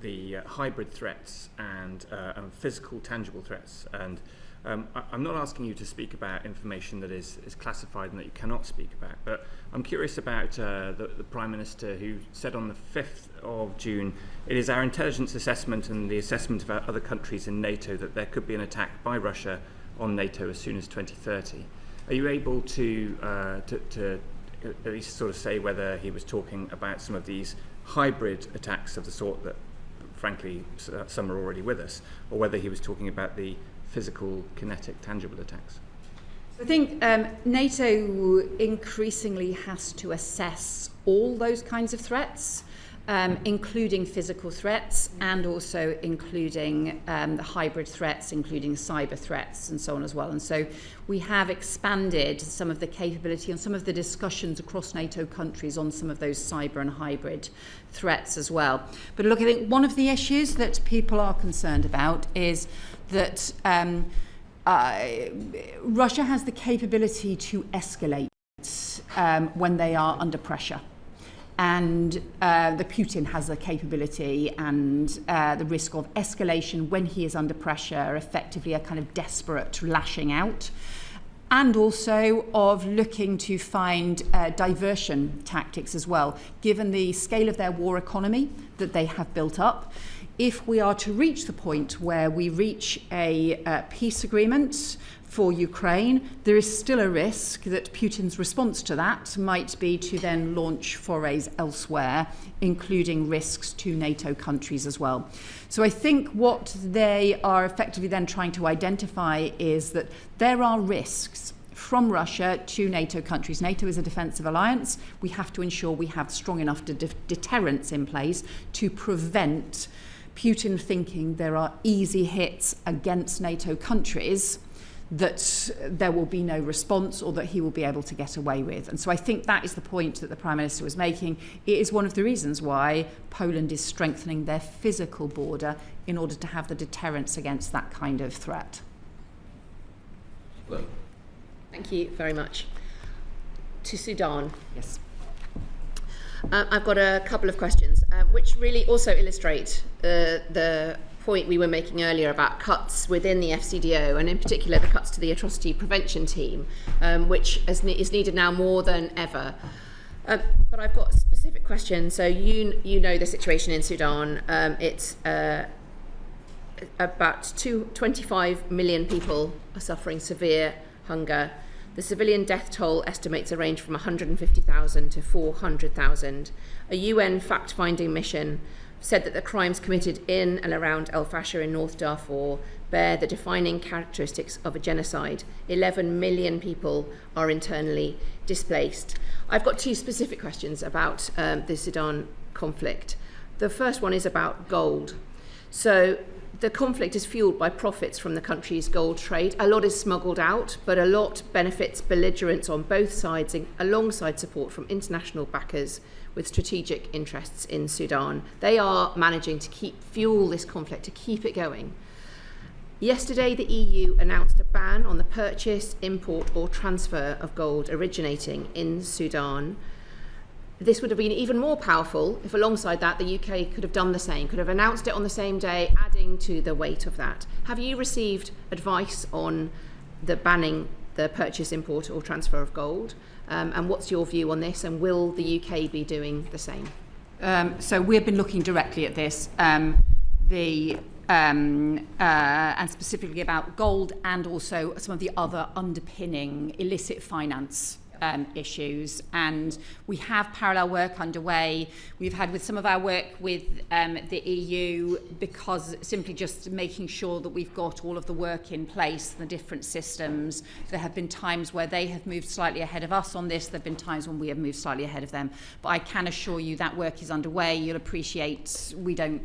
the hybrid threats and physical, tangible threats. And I'm not asking you to speak about information that is classified and that you cannot speak about, but I'm curious about the Prime Minister who said on the 5th of June, it is our intelligence assessment and the assessment of other countries in NATO that there could be an attack by Russia on NATO as soon as 2030. Are you able to at least sort of say whether he was talking about some of these hybrid attacks of the sort that, frankly, some are already with us, or whether he was talking about the physical, kinetic, tangible attacks? I think NATO increasingly has to assess all those kinds of threats, including physical threats and also including the hybrid threats, including cyber threats and so on as well. And so we have expanded some of the capability and some of the discussions across NATO countries on some of those cyber and hybrid threats as well. But look, I think one of the issues that people are concerned about is that Russia has the capability to escalate when they are under pressure. And the Putin has the capability and the risk of escalation when he is under pressure, effectively a kind of desperate lashing out, and also of looking to find diversion tactics as well, given the scale of their war economy that they have built up. If we are to reach the point where we reach a peace agreement for Ukraine, there is still a risk that Putin's response to that might be to then launch forays elsewhere, including risks to NATO countries as well. So I think what they are effectively then trying to identify is that there are risks from Russia to NATO countries. NATO is a defensive alliance. We have to ensure we have strong enough deterrence in place to prevent Putin thinking there are easy hits against NATO countries that there will be no response or that he will be able to get away with. And so I think that is the point that the Prime Minister was making. It is one of the reasons why Poland is strengthening their physical border in order to have the deterrence against that kind of threat. Hello. Thank you very much. To Sudan. Yes. I've got a couple of questions, which really also illustrate the point we were making earlier about cuts within the FCDO, and in particular the cuts to the atrocity prevention team, which is needed now more than ever. But I've got specific questions. So you know the situation in Sudan. It's about 25 million people are suffering severe hunger. The civilian death toll estimates range from 150,000 to 400,000. A UN fact-finding mission said that the crimes committed in and around El Fasher in North Darfur bear the defining characteristics of a genocide. 11 million people are internally displaced. I've got two specific questions about the Sudan conflict. The first one is about gold. So the conflict is fueled by profits from the country's gold trade. A lot is smuggled out, but a lot benefits belligerents on both sides, alongside support from international backers with strategic interests in Sudan. They are managing to fuel this conflict, to keep it going. Yesterday, the EU announced a ban on the purchase, import, or transfer of gold originating in Sudan. This would have been even more powerful if, alongside that, the UK could have done the same, could have announced it on the same day, adding to the weight of that. Have you received advice on the banning the purchase, import, or transfer of gold? And what's your view on this? And will the UK be doing the same? So we've been looking directly at this, and specifically about gold and also some of the other underpinning illicit finance issues, and we have parallel work underway. We've had with some of our work with the EU, because simply just making sure that we've got all of the work in place, the different systems. There have been times where they have moved slightly ahead of us on this. There have been times when we have moved slightly ahead of them. But I can assure you that work is underway. You'll appreciate we don't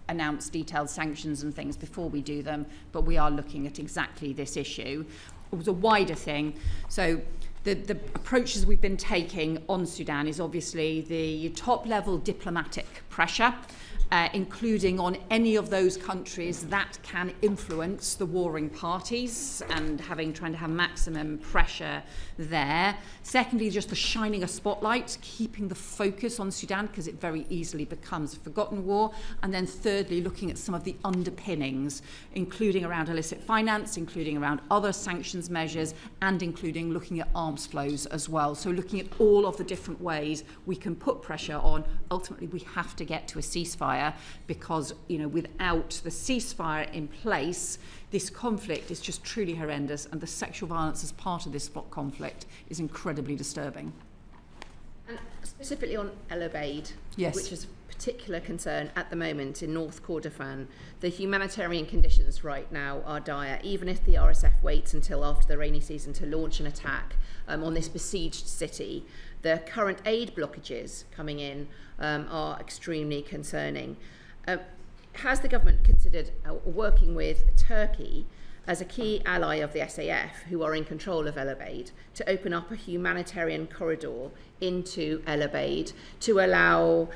announce detailed sanctions and things before we do them, but we are looking at exactly this issue. It was a wider thing. So the approaches we've been taking on Sudan is obviously the top-level diplomatic pressure, including on any of those countries that can influence the warring parties and trying to have maximum pressure there. Secondly, just the shining a spotlight, keeping the focus on Sudan because it very easily becomes a forgotten war. And then thirdly, looking at some of the underpinnings, including around illicit finance, including around other sanctions measures, and including looking at arms flows as well. So looking at all of the different ways we can put pressure on. Ultimately, we have to get to a ceasefire because, without the ceasefire in place, this conflict is just truly horrendous, and the sexual violence as part of this conflict is incredibly disturbing. And specifically on El Obeid, yes, which is a particular concern at the moment in North Kordofan, the humanitarian conditions right now are dire, even if the RSF waits until after the rainy season to launch an attack on this besieged city. The current aid blockages coming in are extremely concerning. Has the government considered working with Turkey as a key ally of the SAF, who are in control of El Obeid, to open up a humanitarian corridor into El Obeid to allow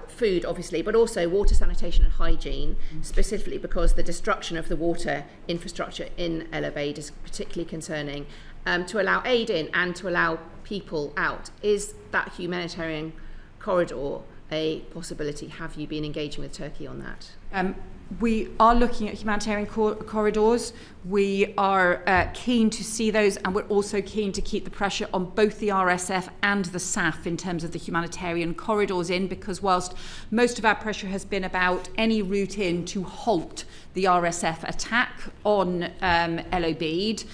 food, obviously, but also water, sanitation and hygiene, specifically because the destruction of the water infrastructure in El Obeid is particularly concerning, to allow aid in and to allow people out? Is that humanitarian corridor a possibility? Have you been engaging with Turkey on that? We are looking at humanitarian corridors. We are keen to see those, and we're also keen to keep the pressure on both the RSF and the SAF in terms of the humanitarian corridors in, because whilst most of our pressure has been about any route in to halt the RSF attack on El Obeid,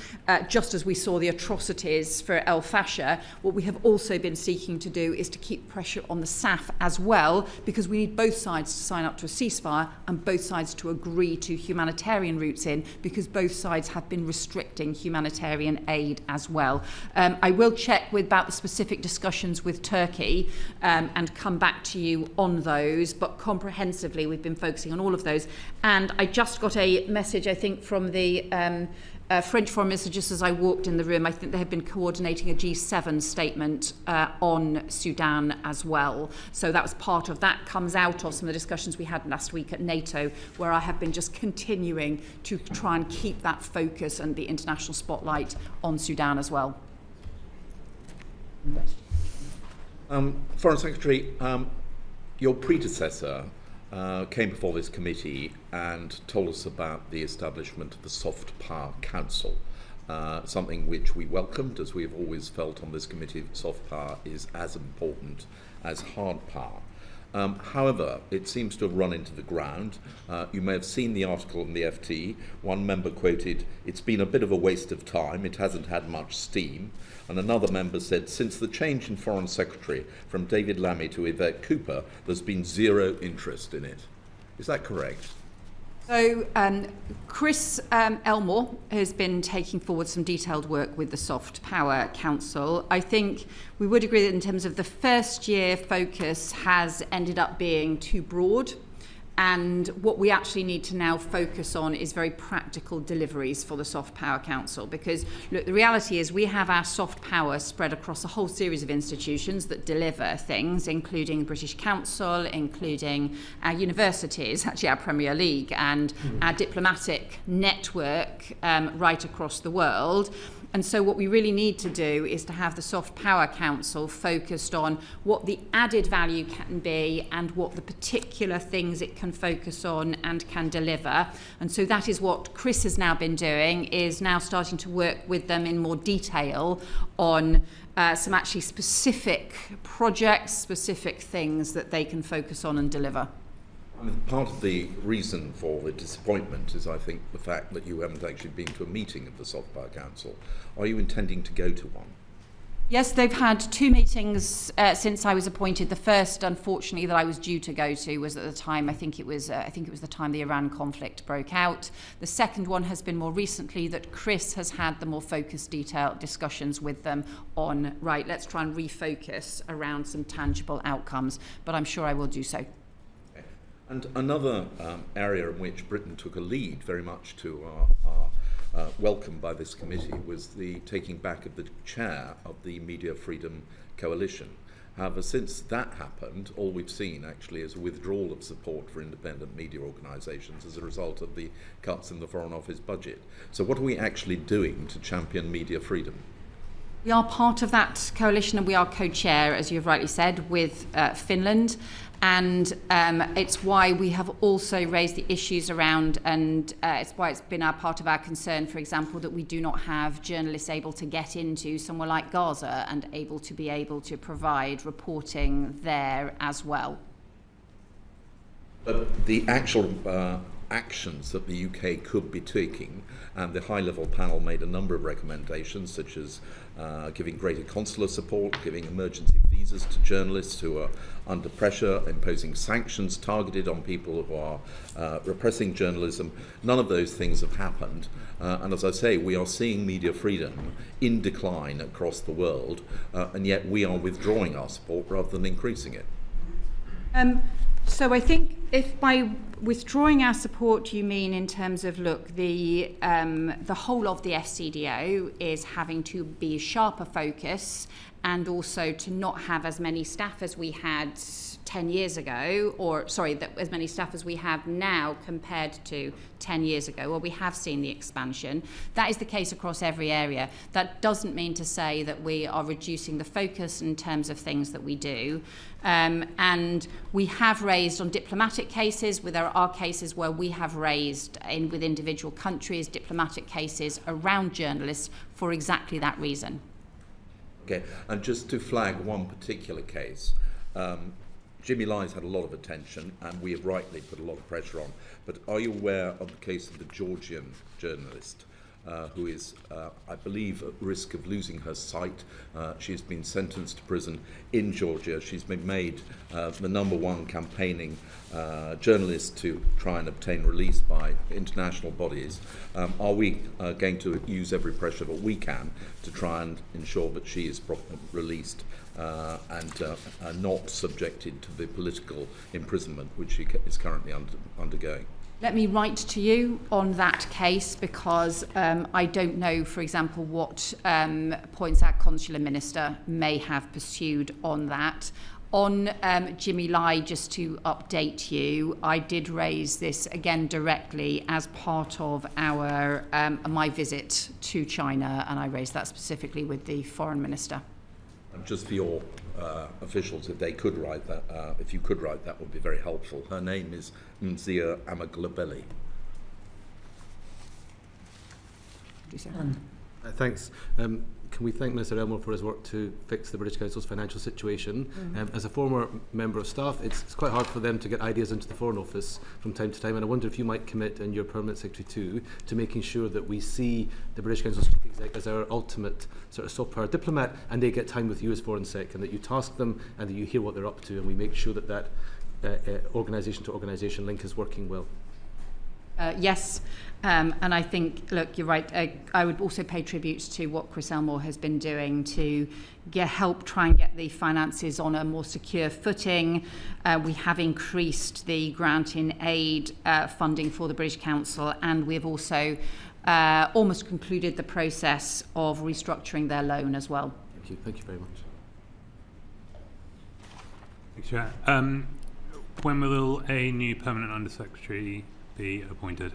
just as we saw the atrocities for El Fasher, what we have also been seeking to do is to keep pressure on the SAF as well, because we need both sides to sign up to a ceasefire and both sides to agree to humanitarian routes in, because both sides have been restricting humanitarian aid as well. I will check about the specific discussions with Turkey and come back to you on those, but comprehensively we've been focusing on all of those. And I just got a message, I think, from the French Foreign Minister just as I walked in the room. I think they have been coordinating a G7 statement on Sudan as well. So that was part of that, comes out of some of the discussions we had last week at NATO, where I have been just continuing to try and keep that focus and the international spotlight on Sudan as well. Foreign Secretary, your predecessor came before this committee and told us about the establishment of the Soft Power Council, something which we welcomed, as we have always felt on this committee. Soft power is as important as hard power. However, it seems to have run into the ground. You may have seen the article in the FT. One member quoted, "It's been a bit of a waste of time, it hasn't had much steam." And another member said, "Since the change in Foreign Secretary from David Lammy to Yvette Cooper, there's been zero interest in it." Is that correct? So Chris Elmore has been taking forward some detailed work with the Soft Power Council. I think we would agree that in terms of the first year focus has ended up being too broad. And what we actually need to now focus on is very practical deliveries for the Soft Power Council. Because, look, the reality is we have our soft power spread across a whole series of institutions that deliver things, including the British Council, including our universities, actually our Premier League, and our diplomatic network right across the world. And so what we really need to do is to have the Soft Power Council focused on what the added value can be and what the particular things it can focus on and can deliver. And so that is what Chris has now been doing, is now starting to work with them in more detail on some actually specific projects, specific things that they can focus on and deliver. Part of the reason for the disappointment is, I think, the fact that you haven't actually been to a meeting of the Soft Power Council. Are you intending to go to one? Yes, they've had 2 meetings since I was appointed. The first, unfortunately, that I was due to go to was at the time, I think it was the time the Iran conflict broke out. The second one has been more recently, that Chris has had the more focused, detailed discussions with them on, right, let's try and refocus around some tangible outcomes, but I'm sure I will do so. And another area in which Britain took a lead, very much to our welcome by this committee, was the taking back of the chair of the Media Freedom Coalition. However, since that happened, all we've seen actually is a withdrawal of support for independent media organisations as a result of the cuts in the Foreign Office budget. So what are we actually doing to champion media freedom? We are part of that coalition, and we are co-chair, as you've rightly said, with Finland. And it's why we have also raised the issues around, and it's why it's been part of our concern, for example, that we do not have journalists able to get into somewhere like Gaza and able to provide reporting there as well. But the actual actions that the UK could be taking, and the high-level panel made a number of recommendations, such as giving greater consular support, giving emergency visas to journalists who are under pressure, imposing sanctions targeted on people who are repressing journalism. None of those things have happened. And as I say, we are seeing media freedom in decline across the world, and yet we are withdrawing our support rather than increasing it. So I think if by withdrawing our support you mean in terms of, look, the whole of the FCDO is having to be sharper focus and also to not have as many staff as we had 10 years ago, or sorry, as many staff as we have now compared to 10 years ago, well, we have seen the expansion. That is the case across every area. That doesn't mean to say that we are reducing the focus in terms of things that we do. And we have raised on diplomatic cases, where there are cases where we have raised with individual countries diplomatic cases around journalists for exactly that reason. Okay, and just to flag one particular case, Jimmy Ly's had a lot of attention, and we have rightly put a lot of pressure on. But are you aware of the case of the Georgian journalist who is, I believe, at risk of losing her sight? She's been sentenced to prison in Georgia. She's been made the #1 campaigning journalist to try and obtain release by international bodies. Are we going to use every pressure that we can to try and ensure that she is released and not subjected to the political imprisonment which she is currently undergoing? Let me write to you on that case, because I don't know, for example, what points our consular minister may have pursued on that. On Jimmy Lai, just to update you, I did raise this again directly as part of our my visit to China, and I raised that specifically with the foreign minister. Just for your officials, if they could write that, if you could write that, would be very helpful. Her name is Mzia Amaglobeli. Thanks. Can we thank Minister Elmore for his work to fix the British Council's financial situation? As a former member of staff, it's quite hard for them to get ideas into the Foreign Office from time to time, and I wonder if you might commit, and your Permanent Secretary too, to making sure that we see the British Council's Chief Exec as our ultimate sort of soft power diplomat, and they get time with you as Foreign Sec, and that you task them and that you hear what they're up to, and we make sure that that organisation to organisation link is working well. Yes, and I think, look, you're right. I would also pay tribute to what Chris Elmore has been doing to help try and get the finances on a more secure footing. We have increased the grant in aid funding for the British Council, and we've also almost concluded the process of restructuring their loan as well. Thank you. Thank you very much. Thanks, Chair. When will a new permanent Undersecretary be appointed?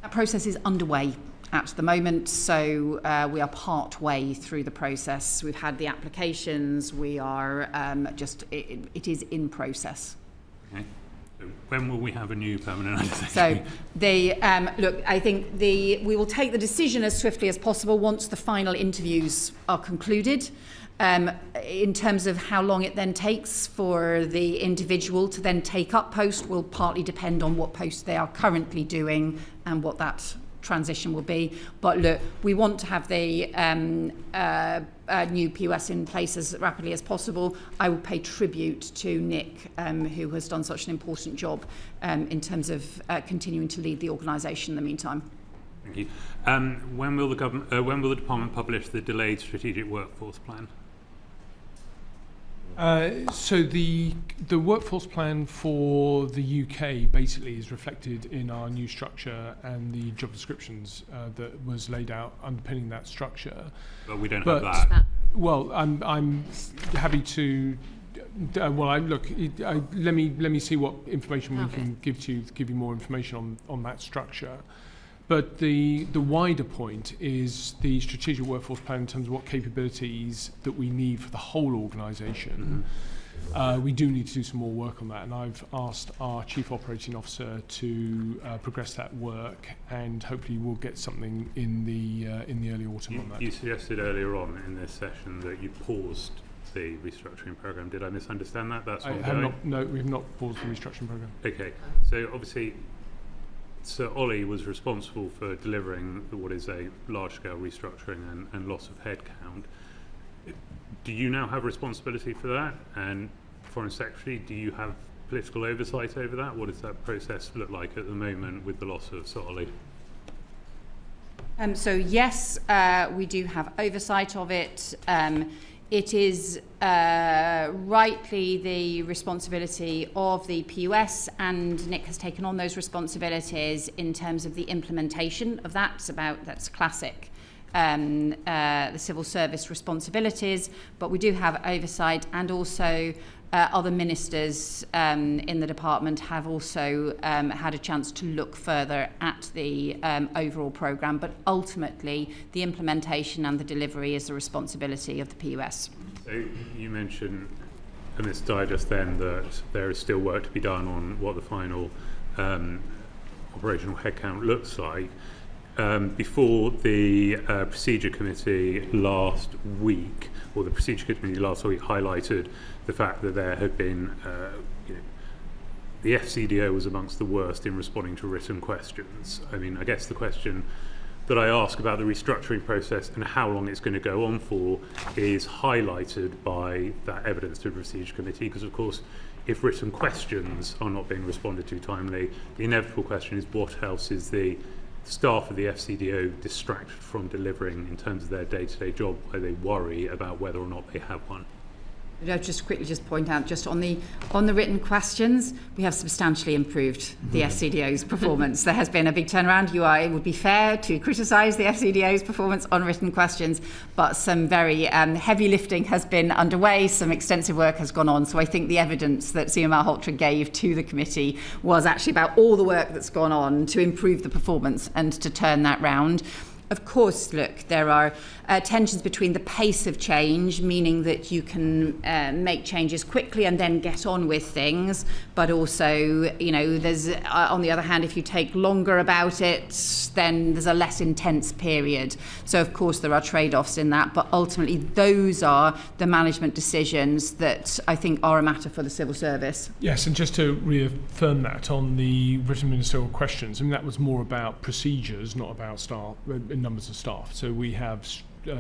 That process is underway at the moment, so we are part way through the process. We've had the applications. We are it is in process. Okay. So when will we have a new permanent Undersecretary? So look, I think we will take the decision as swiftly as possible once the final interviews are concluded. In terms of how long it then takes for the individual to then take up post will partly depend on what post they are currently doing and what that transition will be. But look, we want to have the new POS in place as rapidly as possible. I will pay tribute to Nick, who has done such an important job in terms of continuing to lead the organisation in the meantime. Thank you. When will the department publish the delayed strategic workforce plan? So the workforce plan for the UK basically is reflected in our new structure and the job descriptions that was laid out underpinning that structure. But we don't have that. Well, I'm happy to. Let me see what information we can give you more information on that structure. But the wider point is the strategic workforce plan in terms of what capabilities that we need for the whole organisation. We do need to do some more work on that, and I've asked our Chief Operating Officer to progress that work, and hopefully we'll get something in the early autumn on that. You suggested earlier on in this session that you paused the restructuring programme. Did I misunderstand that? That's no, we've not paused the restructuring programme. Okay, so obviously Sir Ollie was responsible for delivering what is a large-scale restructuring and loss of headcount. Do you now have responsibility for that? And Foreign Secretary, do you have political oversight over that? What does that process look like at the moment with the loss of Sir Ollie? So yes, we do have oversight of it. It is rightly the responsibility of the PUS, and Nick has taken on those responsibilities in terms of the implementation of that. That's classic the civil service responsibilities, but we do have oversight, and also other ministers in the department have also had a chance to look further at the overall programme, but ultimately the implementation and the delivery is the responsibility of the PUS. So you mentioned in this digest then that there is still work to be done on what the final operational headcount looks like. Before the procedure committee last week, or the procedure committee last week highlighted the fact that there had been, the FCDO was amongst the worst in responding to written questions. I mean, I guess the question that I ask about the restructuring process and how long it's going to go on for is highlighted by that evidence to the procedure committee, because of course if written questions are not being responded to timely, the inevitable question is what else is the staff of the FCDO distracted from delivering in terms of their day-to-day job, where they worry about whether or not they have one. I'll just quickly point out, just on the written questions, we have substantially improved the FCDO's performance. There has been a big turnaround. It would be fair to criticise the FCDO's performance on written questions, but some very heavy lifting has been underway. Some extensive work has gone on. So I think the evidence that Sir Malhotra gave to the committee was actually about all the work that's gone on to improve the performance and to turn that round. Of course, look, there are tensions between the pace of change, meaning that you can make changes quickly and then get on with things, but also, there's, on the other hand, if you take longer about it, then there's a less intense period. So, of course, there are trade-offs in that, but ultimately those are the management decisions that I think are a matter for the civil service. Yes, and just to reaffirm that on the written ministerial questions, I mean, that was more about procedures, not about staff, numbers of staff. So we have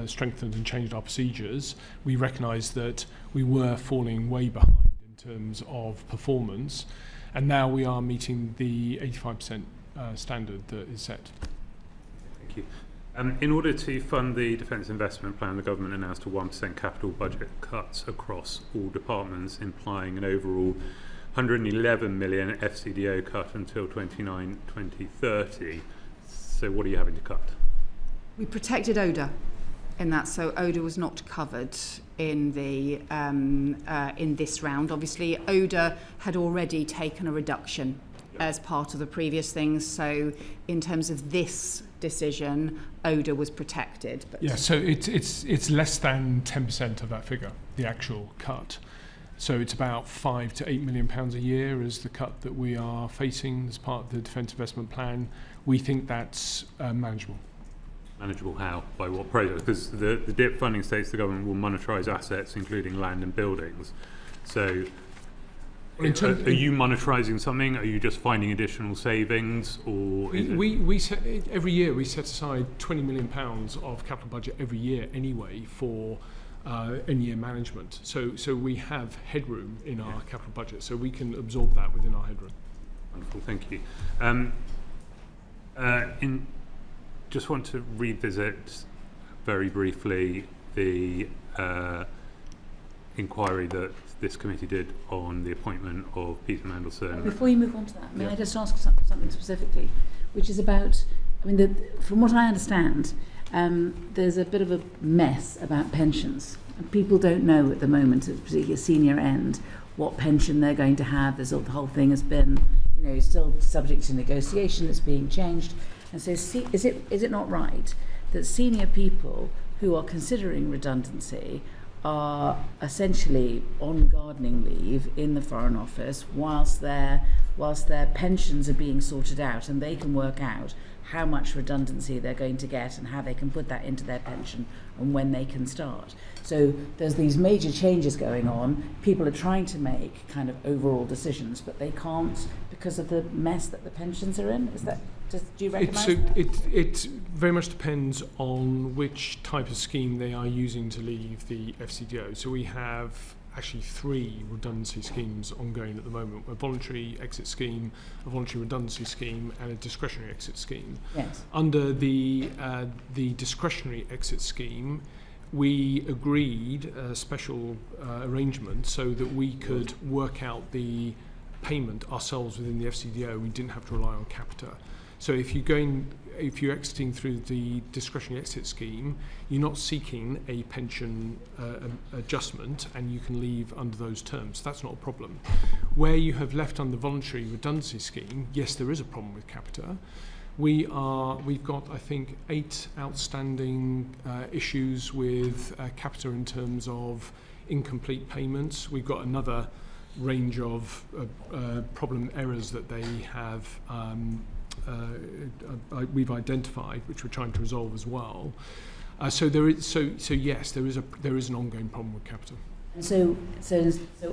strengthened and changed our procedures. We recognise that we were falling way behind in terms of performance, and now we are meeting the 85% standard that is set. Thank you. In order to fund the Defence Investment Plan, the government announced a 1% capital budget cuts across all departments, implying an overall 111 million FCDO cut until 2030. So what are you having to cut? We protected ODA in that, so ODA was not covered in the in this round. Obviously, ODA had already taken a reduction as part of the previous things. So, in terms of this decision, ODA was protected. But yeah, so it's less than 10% of that figure, the actual cut. So it's about £5 to £8 million a year is the cut that we are facing as part of the Defence Investment Plan. We think that's manageable. Manageable how? By what process? Because the DIP funding states the government will monetize assets, including land and buildings. So are you monetizing something? Are you just finding additional savings? Or we set, every year we set aside £20 million of capital budget every year anyway for in-year management. So we have headroom in our capital budget, so we can absorb that within our headroom. Wonderful, thank you. Just want to revisit very briefly the inquiry that this committee did on the appointment of Peter Mandelson. Before you move on to that, may I just ask something specifically, which is about, I mean, from what I understand, there's a bit of a mess about pensions. And people don't know at the moment, particularly at senior end, what pension they're going to have. The whole thing has been, still subject to negotiation. It's being changed. And so is it not right that senior people who are considering redundancy are essentially on gardening leave in the Foreign Office whilst their pensions are being sorted out, and they can work out how much redundancy they're going to get and how they can put that into their pension and when they can start. So there's these major changes going on. People are trying to make kind of overall decisions, but they can't because of the mess that the pensions are in. Is that, do you recognise that? It very much depends on which type of scheme they are using to leave the FCDO. So we have actually 3 redundancy schemes ongoing at the moment: a voluntary exit scheme, a voluntary redundancy scheme, and a discretionary exit scheme. Yes. Under the discretionary exit scheme, we agreed a special arrangement so that we could work out the payment ourselves within the FCDO. We didn't have to rely on Capita. So if you're exiting through the discretionary exit scheme, you're not seeking a pension adjustment, and you can leave under those terms. That's not a problem. Where you have left under voluntary redundancy scheme, yes, there is a problem with Capita. We've got, I think, 8 outstanding issues with Capita in terms of incomplete payments. We've got another range of problem errors that they have we've identified, which we're trying to resolve as well. So yes, there is an ongoing problem with Capita. And so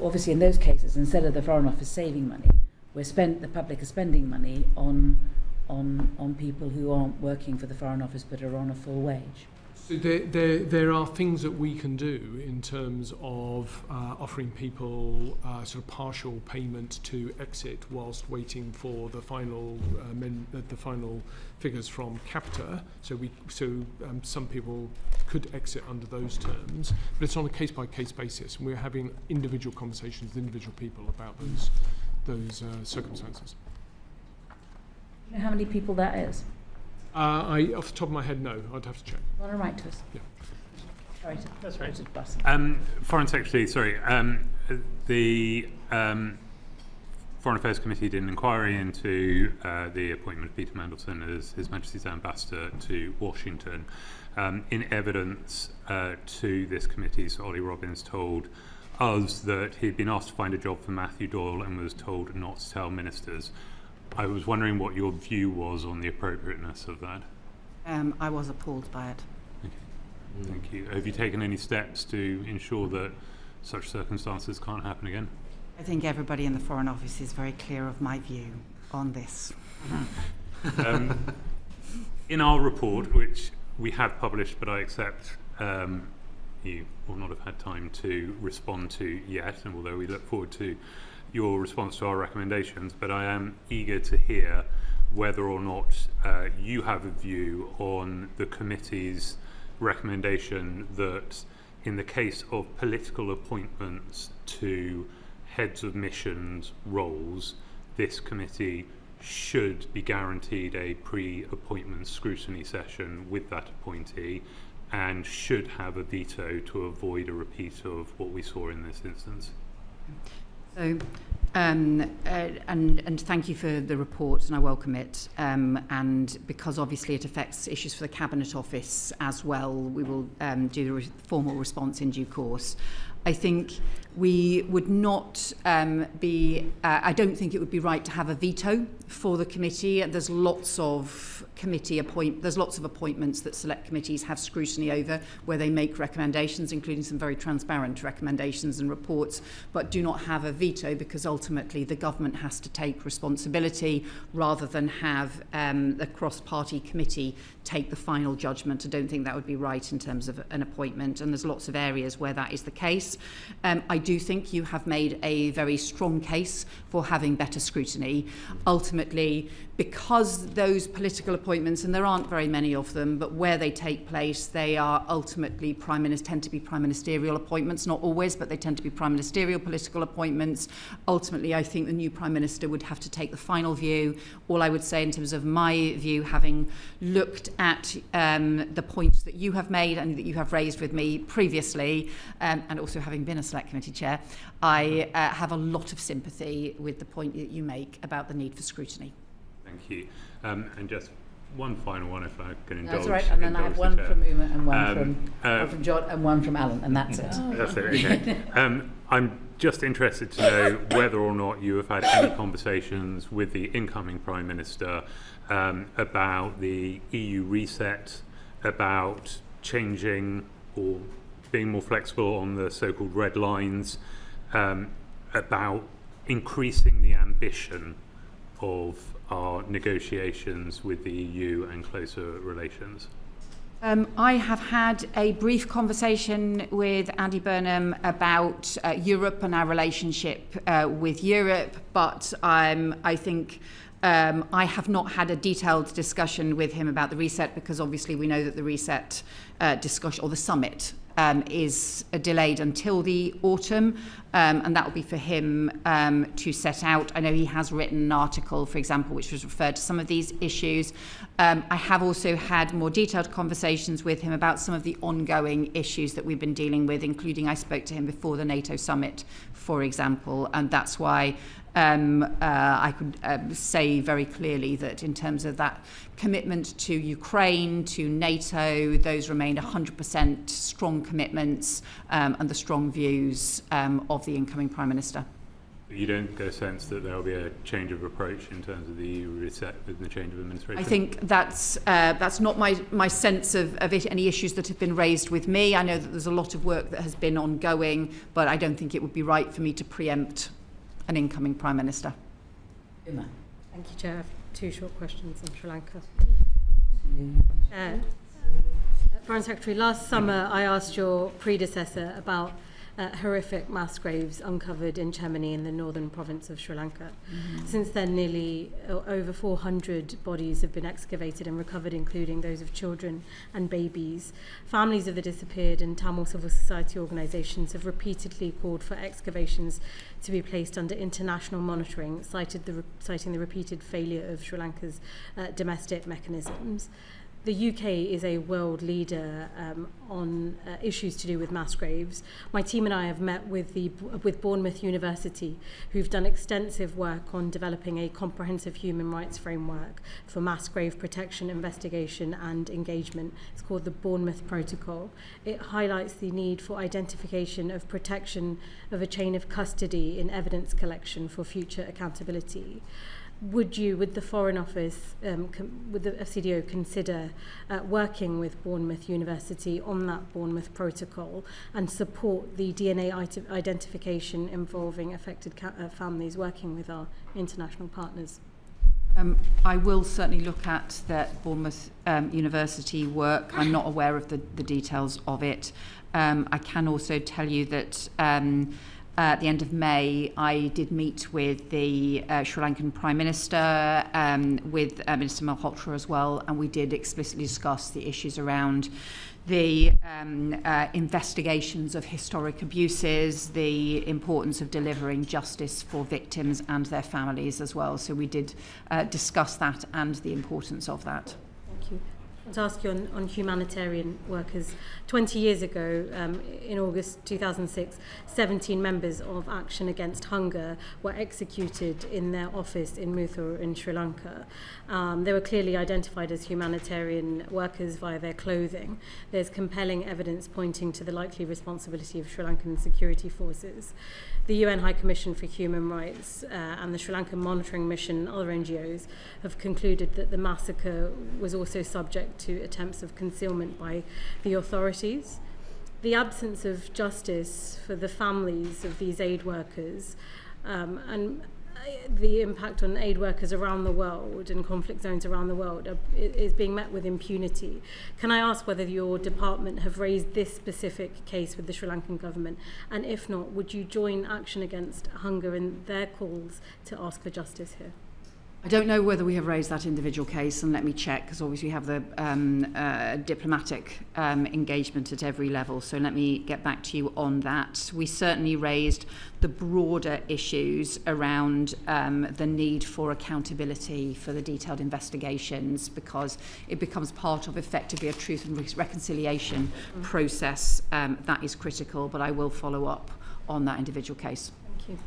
obviously in those cases, instead of the Foreign Office saving money, the public is spending money on people who aren't working for the Foreign Office but are on a full wage. So there are things that we can do in terms of offering people sort of partial payment to exit whilst waiting for the final figures from Capita. So some people could exit under those terms, but it's on a case-by-case basis, and we're having individual conversations with individual people about those circumstances. Do you know how many people that is? Off the top of my head, no. I'd have to check. You want to write to us? Yeah. Sorry to, that's right. To bust. Foreign Secretary, sorry. The Foreign Affairs Committee did an inquiry into the appointment of Peter Mandelson as His Majesty's Ambassador to Washington. In evidence to this committee, Sir Ollie Robbins told us that he'd been asked to find a job for Matthew Doyle and was told not to tell ministers. I was wondering what your view was on the appropriateness of that. I was appalled by it. Okay. Thank you. Have you taken any steps to ensure that such circumstances can't happen again? I think everybody in the Foreign Office is very clear of my view on this. In our report, which we have published, but I accept you will not have had time to respond to yet, and although we look forward to your response to our recommendations, but I am eager to hear whether or not you have a view on the committee's recommendation that in the case of political appointments to heads of missions roles, this committee should be guaranteed a pre-appointment scrutiny session with that appointee and should have a veto to avoid a repeat of what we saw in this instance. So, and thank you for the report, and I welcome it. And because obviously it affects issues for the Cabinet Office as well, we will do the formal response in due course. I think we would not I don't think it would be right to have a veto for the committee. There's lots of appointments that select committees have scrutiny over, where they make recommendations, including some very transparent recommendations and reports, but do not have a veto because ultimately the government has to take responsibility rather than have the cross-party committee take the final judgment. I don't think that would be right in terms of an appointment, and there's lots of areas where that is the case. I do think you have made a very strong case for having better scrutiny. Ultimately, because those political appointments, and there aren't very many of them, but where they take place, they are ultimately tend to be prime ministerial appointments, not always, but they tend to be prime ministerial political appointments. Ultimately, I think the new prime minister would have to take the final view. All I would say in terms of my view, having looked at the points that you have made and that you have raised with me previously, and also having been a select committee chair, I have a lot of sympathy with the point that you make about the need for scrutiny. Thank you. And just one final one, if I can indulge. That's right, and then I have one from Uma and one from John and one from Alan, and that's it. That's it, okay. I'm just interested to know whether or not you have had any conversations with the incoming Prime Minister about the EU reset, about changing or being more flexible on the so-called red lines, about increasing the ambition of our negotiations with the EU and closer relations. I have had a brief conversation with Andy Burnham about Europe and our relationship with Europe, but I think I have not had a detailed discussion with him about the reset, because obviously we know that the reset discussion, or the summit, is delayed until the autumn, and that will be for him to set out. I know he has written an article, for example, which was referred to some of these issues. I have also had more detailed conversations with him about some of the ongoing issues that we've been dealing with, including I spoke to him before the NATO summit, for example, and that's why I could say very clearly that in terms of that commitment to Ukraine, to NATO, those remain 100% strong commitments and the strong views of the incoming Prime Minister. You don't get a sense that there will be a change of approach in terms of the EU reset with the change of administration? I think that's not my sense of it, any issues that have been raised with me. I know that there's a lot of work that has been ongoing, but I don't think it would be right for me to preempt an incoming Prime Minister. Thank you, Chair. I have two short questions on Sri Lanka. Foreign Secretary, last summer I asked your predecessor about horrific mass graves uncovered in Chemini in the northern province of Sri Lanka. Since then, nearly over 400 bodies have been excavated and recovered, including those of children and babies. Families of the disappeared and Tamil civil society organisations have repeatedly called for excavations to be placed under international monitoring, citing the repeated failure of Sri Lanka's domestic mechanisms. The UK is a world leader on issues to do with mass graves. My team and I have met with Bournemouth University, who've done extensive work on developing a comprehensive human rights framework for mass grave protection, investigation and engagement. It's called the Bournemouth Protocol. It highlights the need for identification of protection of a chain of custody in evidence collection for future accountability. Would the Foreign Office, would the FCDO consider working with Bournemouth University on that Bournemouth Protocol and support the DNA identification involving affected families, working with our international partners? I will certainly look at that Bournemouth University work. I'm not aware of the details of it. I can also tell you that at the end of May, I did meet with the Sri Lankan Prime Minister, with Minister Malhotra as well, and we did explicitly discuss the issues around the investigations of historic abuses, the importance of delivering justice for victims and their families as well. So we did discuss that and the importance of that. Thank you. I want to ask you on humanitarian workers. 20 years ago, in August 2006, 17 members of Action Against Hunger were executed in their office in Muthur in Sri Lanka. They were clearly identified as humanitarian workers via their clothing. There's compelling evidence pointing to the likely responsibility of Sri Lankan security forces. The UN High Commission for Human Rights and the Sri Lankan Monitoring Mission and other NGOs have concluded that the massacre was also subject to attempts of concealment by the authorities. The absence of justice for the families of these aid workers and the impact on aid workers around the world in conflict zones around the world is being met with impunity. Can I ask whether your department have raised this specific case with the Sri Lankan government? And if not, would you join Action Against Hunger in their calls to ask for justice here? I don't know whether we have raised that individual case, and let me check, because obviously we have the diplomatic engagement at every level, so let me get back to you on that. We certainly raised the broader issues around the need for accountability for the detailed investigations, because it becomes part of effectively a truth and reconciliation process that is critical, but I will follow up on that individual case. Thank you.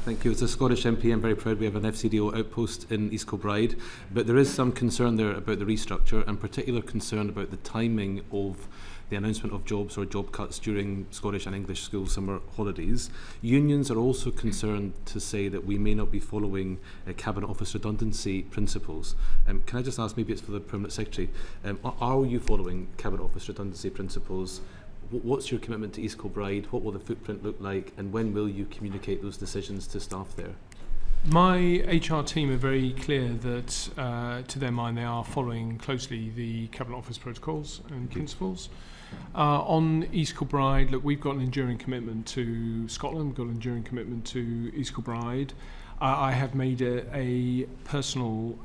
Thank you. As a Scottish MP, I'm very proud we have an FCDO outpost in East Kilbride, but there is some concern there about the restructure, and particular concern about the timing of the announcement of jobs or job cuts during Scottish and English school summer holidays. Unions are also concerned to say that we may not be following Cabinet Office redundancy principles. Can I just ask, maybe it's for the Permanent Secretary, are you following Cabinet Office redundancy principles? What's your commitment to East Kilbride? What will the footprint look like? And when will you communicate those decisions to staff there? My HR team are very clear that, to their mind, they are following closely the Cabinet Office protocols and principles. On East Kilbride, look, we've got an enduring commitment to Scotland, we've got an enduring commitment to East Kilbride. I have made a personal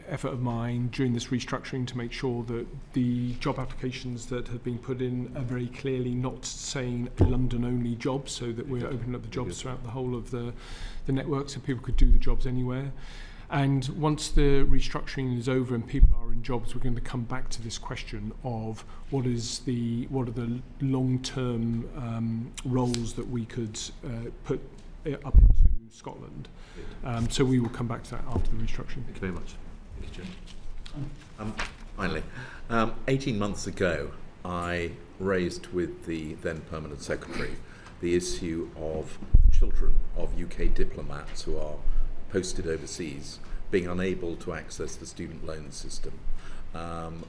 effort of mine during this restructuring to make sure that the job applications that have been put in are very clearly not saying London-only jobs, so that we're opening up the jobs throughout the whole of the network so people could do the jobs anywhere. And once the restructuring is over and people are in jobs, we're going to come back to this question of what are the long-term roles that we could put up into Scotland. So we will come back to that after the restructuring. Thank you very much. Thank you, Chair. Finally, 18 months ago, I raised with the then Permanent Secretary the issue of children of UK diplomats who are posted overseas being unable to access the student loan system.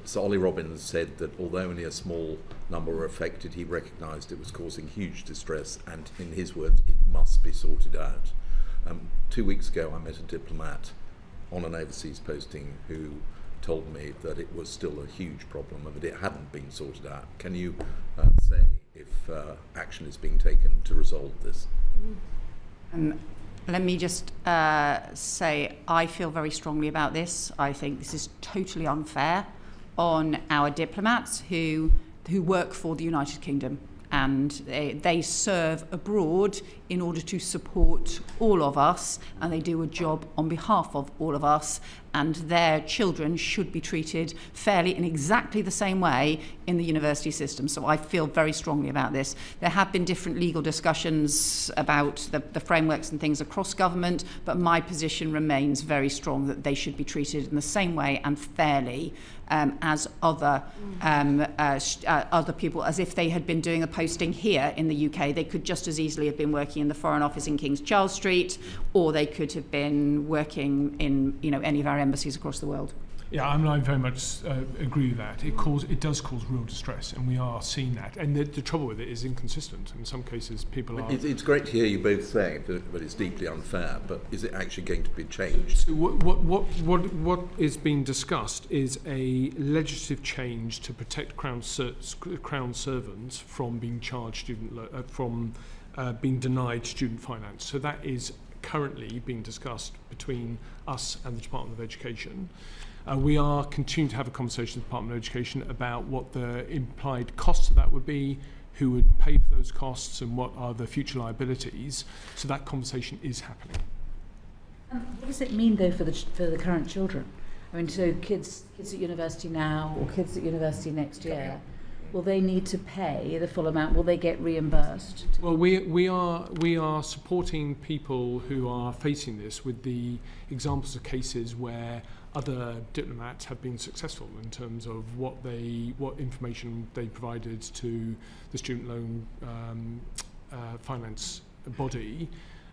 Sir Ollie Robbins said that although only a small number were affected, he recognised it was causing huge distress, and in his words, it must be sorted out. 2 weeks ago, I met a diplomat on an overseas posting who told me that it was still a huge problem and that it hadn't been sorted out. Can you say if action is being taken to resolve this? Let me just say I feel very strongly about this. I think this is totally unfair on our diplomats who work for the United Kingdom, and they serve abroad in order to support all of us, and they do a job on behalf of all of us, and their children should be treated fairly in exactly the same way in the university system. So I feel very strongly about this. There have been different legal discussions about the frameworks and things across government, but my position remains very strong that they should be treated in the same way and fairly as other people, as if they had been doing a posting here in the UK. They could just as easily have been working in the Foreign Office in King's Charles Street, or they could have been working in any of our embassies across the world. Yeah, I very much agree with that. It does cause real distress, and we are seeing that. And the trouble with it is inconsistent. In some cases, people are... It's great to hear you both say it, but it's deeply unfair. But is it actually going to be changed? So what is being discussed is a legislative change to protect Crown servants from being charged being denied student finance. So that is currently being discussed between us and the Department of Education. We are continuing to have a conversation with the Department of Education about what the implied costs of that would be, who would pay for those costs, and what are the future liabilities. So that conversation is happening. What does it mean, though, for the current children? I mean, so kids at university now, or kids at university next year, will they need to pay the full amount? Will they get reimbursed? Well, we are supporting people who are facing this with the examples of cases where other diplomats have been successful in terms of what information they provided to the student loan finance body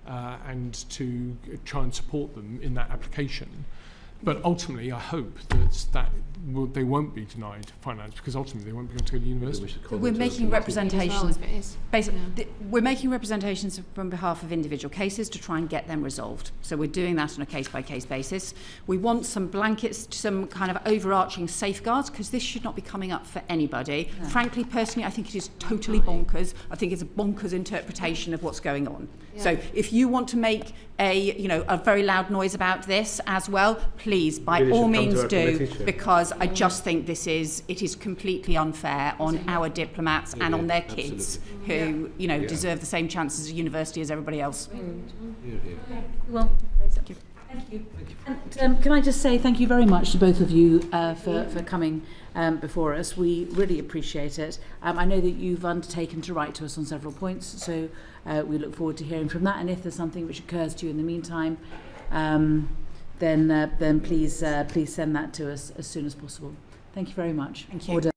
and to try and support them in that application. But ultimately, I hope that they won't be denied finance, because ultimately they won't be able to go to university. We're making representations. Basically, we're making representations on behalf of individual cases to try and get them resolved. So we're doing that on a case-by-case basis. We want some blankets, some kind of overarching safeguards, because this should not be coming up for anybody. No. Frankly, personally, I think it is totally bonkers. I think it's a bonkers interpretation of what's going on. Yeah. So if you want to make a very loud noise about this as well, please, by all means do, because I just think it is completely unfair on our diplomats and on their kids who, deserve the same chances at university as everybody else. Well, thank you. Thank you. And can I just say thank you very much to both of you for coming before us. We really appreciate it. I know that you've undertaken to write to us on several points, so we look forward to hearing from that. And if there's something which occurs to you in the meantime, then please send that to us as soon as possible. Thank you very much. Thank you. Order.